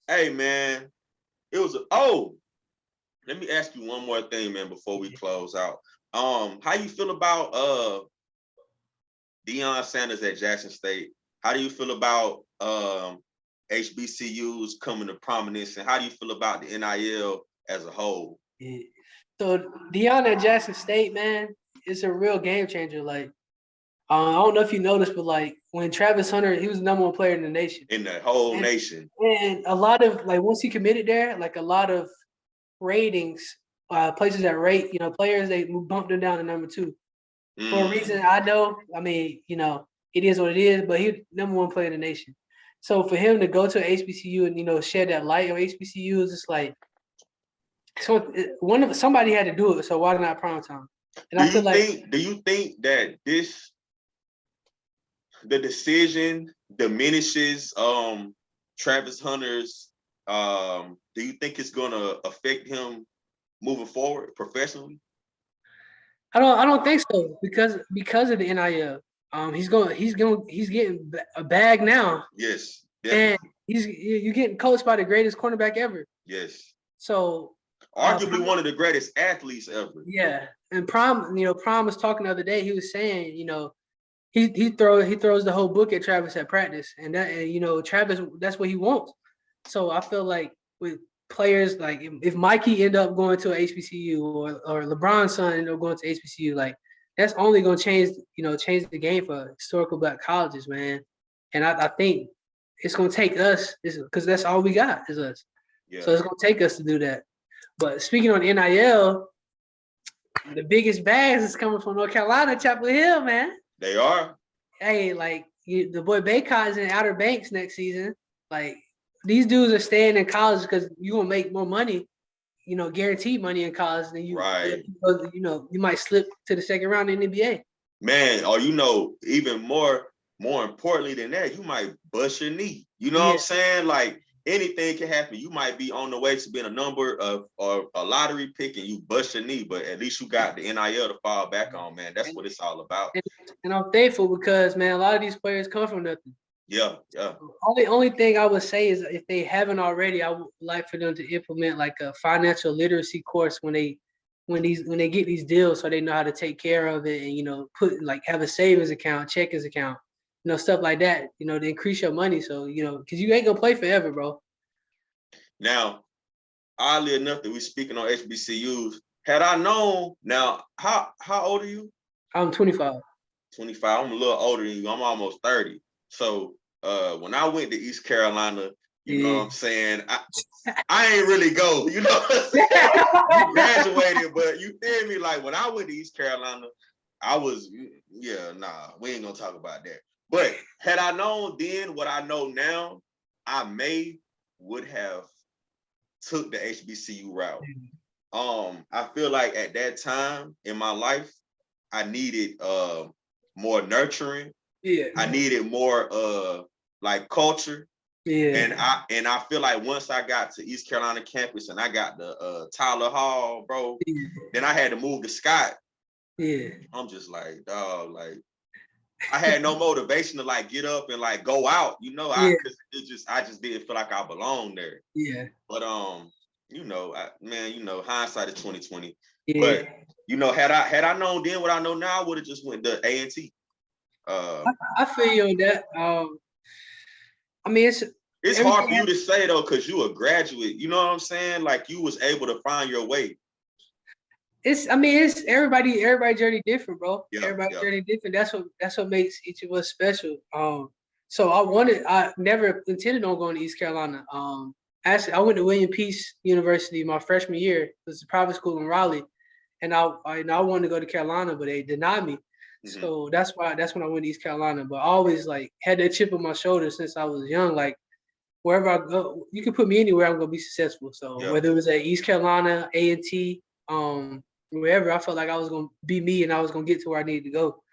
Hey, man. It was let me ask you one more thing, man, before we close out. How you feel about Deion Sanders at Jackson State? How do you feel about HBCUs coming to prominence, and how do you feel about the NIL as a whole? Yeah. So Deion at Jackson State, man, it's a real game changer. Like, I don't know if you noticed, but like when Travis Hunter, he was the #1 player in the nation. In the whole nation. And a lot of, like, once he committed there, like a lot of ratings, places that rate, you know, players, they bumped him down to #2. For a reason I know. I mean, you know, it is what it is, but he's #1 player in the nation. So for him to go to HBCU and, you know, shed that light on HBCU is just like, so somebody had to do it. So why not prime time? And do you think that the decision diminishes Travis Hunter's? Do you think it's gonna affect him moving forward professionally? I don't think so because of the NIL. He's getting a bag now. Yes, definitely. And you're getting coached by the greatest cornerback ever. Yes. So arguably one of the greatest athletes ever. Yeah, and Prime was talking the other day. He was saying, you know, he throws the whole book at Travis at practice, and you know, Travis, that's what he wants. So I feel like with players, like if Mikey end up going to a HBCU or LeBron's son end up going to HBCU, like that's only gonna change the game for historical Black colleges, man. And I think it's gonna take us, because that's all we got is us. Yeah. So it's gonna take us to do that. But speaking on NIL, the biggest bags is coming from North Carolina, Chapel Hill, man. They are. Hey, like the boy Baycott is in Outer Banks next season. Like these dudes are staying in college because you're gonna make more money, you know, guaranteed money in college than you. Right. You know, you might slip to the second round in the NBA. Man, or you know, even more importantly than that, you might bust your knee. You know what I'm saying? Like anything can happen. You might be on the way to being a number of or a lottery pick and you bust your knee, but at least you got the NIL to fall back on, man. That's what it's all about. And I'm thankful because, man, a lot of these players come from nothing. Yeah. Only thing I would say is if they haven't already, I would like for them to implement like a financial literacy course when they get these deals, so they know how to take care of it and, you know, have a savings account, checkings account, you know, stuff like that, you know, to increase your money. So, you know, because you ain't gonna play forever, bro. Now, oddly enough, that we're speaking on HBCUs. Had I known, now, how old are you? I'm 25. 25. I'm a little older than you. I'm almost 30. So when I went to East Carolina, you know what I'm saying? I ain't really go, you know what I'm saying? You graduated, but you feel me? Like when I went to East Carolina, I was, we ain't gonna talk about that. But had I known then what I know now, I would have took the HBCU route. I feel like at that time in my life, I needed more nurturing. Yeah. I needed more like culture. Yeah. And I feel like once I got to East Carolina campus and I got the Tyler Hall, bro, then I had to move to Scott. Yeah. I'm just like, dog, like I had no motivation to like get up and like go out, you know, I just didn't feel like I belonged there. Yeah. But hindsight is 2020. Yeah. But had I known then what I know now, I would have just went to A&T. I feel you on that. I mean, it's hard for you to say though, because you a graduate. You know what I'm saying? Like you was able to find your way. It's everybody journey different, bro. Everybody journey different. That's what makes each of us special. So I never intended on going to East Carolina. Actually, I went to William Peace University my freshman year. It was a private school in Raleigh, and I wanted to go to Carolina, but they denied me. Mm-hmm. So that's when I went to East Carolina. But I always like had that chip on my shoulder since I was young. Like wherever I go, you can put me anywhere, I'm gonna be successful. So whether it was at East Carolina, A&T, wherever, I felt like I was gonna be me and I was gonna get to where I needed to go.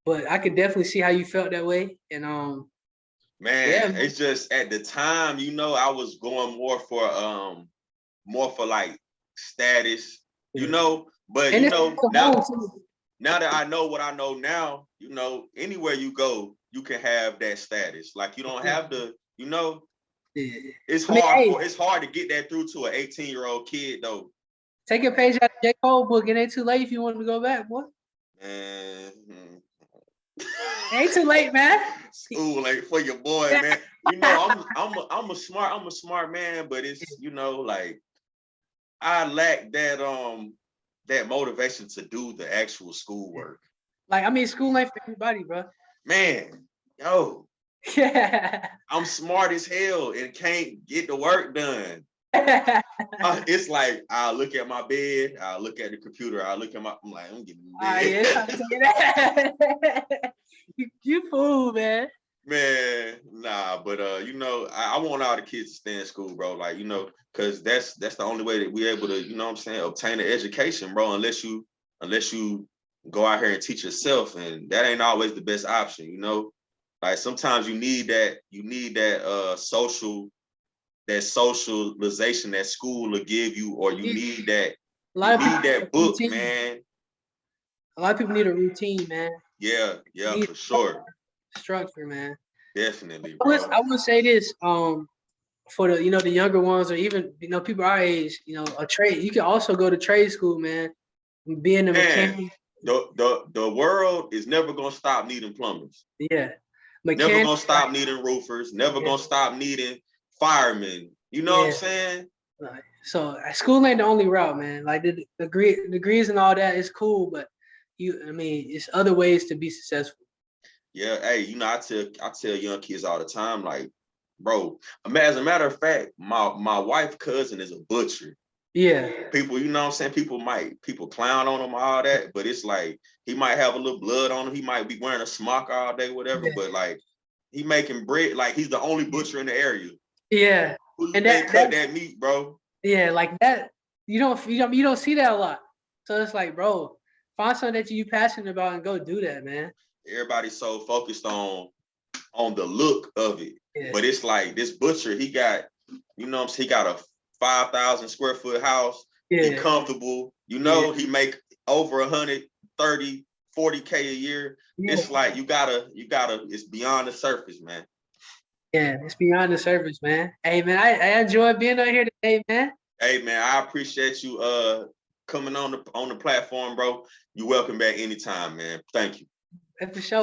But I could definitely see how you felt that way. And it's just at the time, I was going more for like status, but now that I know what I know now, anywhere you go, you can have that status. Like you don't have to, it's hard it's hard to get that through to an 18-year-old kid though. Take a page out of J. Cole book. It ain't too late if you want to go back, boy. Man. Ain't too late, man. School ain't for your boy, man. I'm a smart man, but it's like I lack that motivation to do the actual schoolwork. Like school ain't for everybody, bro. Man, yo. Yeah. I'm smart as hell and can't get the work done. It's like I look at my bed, I look at the computer, I'm like, I'm getting in bed. You fool, man. Man, nah, but I want all the kids to stay in school, bro. Like, because that's the only way that we're able to, obtain an education, bro, unless you go out here and teach yourself, and that ain't always the best option, Like sometimes you need that socialization that school will give you, or you need that book, man. A lot of people need a routine, man. Yeah, for sure. Structure, man. Definitely, bro. I would say this, for the the younger ones, or even people our age, a trade. You can also go to trade school, man. Being a mechanic. The world is never gonna stop needing plumbers. Yeah. Never gonna stop needing roofers. Never gonna stop needing firemen. You know what I'm saying? Right. So school ain't the only route, man. Like the degrees and all that is cool, but it's other ways to be successful. Yeah, hey, I tell young kids all the time, like, bro. As a matter of fact, my wife's cousin is a butcher. Yeah. People, people clown on him, all that, but it's like he might have a little blood on him. He might be wearing a smock all day, whatever. Yeah. But like he making bread, like he's the only butcher in the area. Yeah. And they cut that meat, bro. Yeah, like that. You don't see that a lot. So it's like, bro, find something that you passionate about and go do that, man. Everybody's so focused on the look of it. Yeah. But it's like this butcher, he got, he got a 5,000 square foot house. Yeah. He comfortable, he make over 130, 40K a year. Yeah. It's like you gotta, it's beyond the surface, man. Yeah, it's beyond the surface, man. Hey, man, I enjoyed being on here today, man. Hey, man, I appreciate you coming on the platform, bro. You're welcome back anytime, man. Thank you. For sure.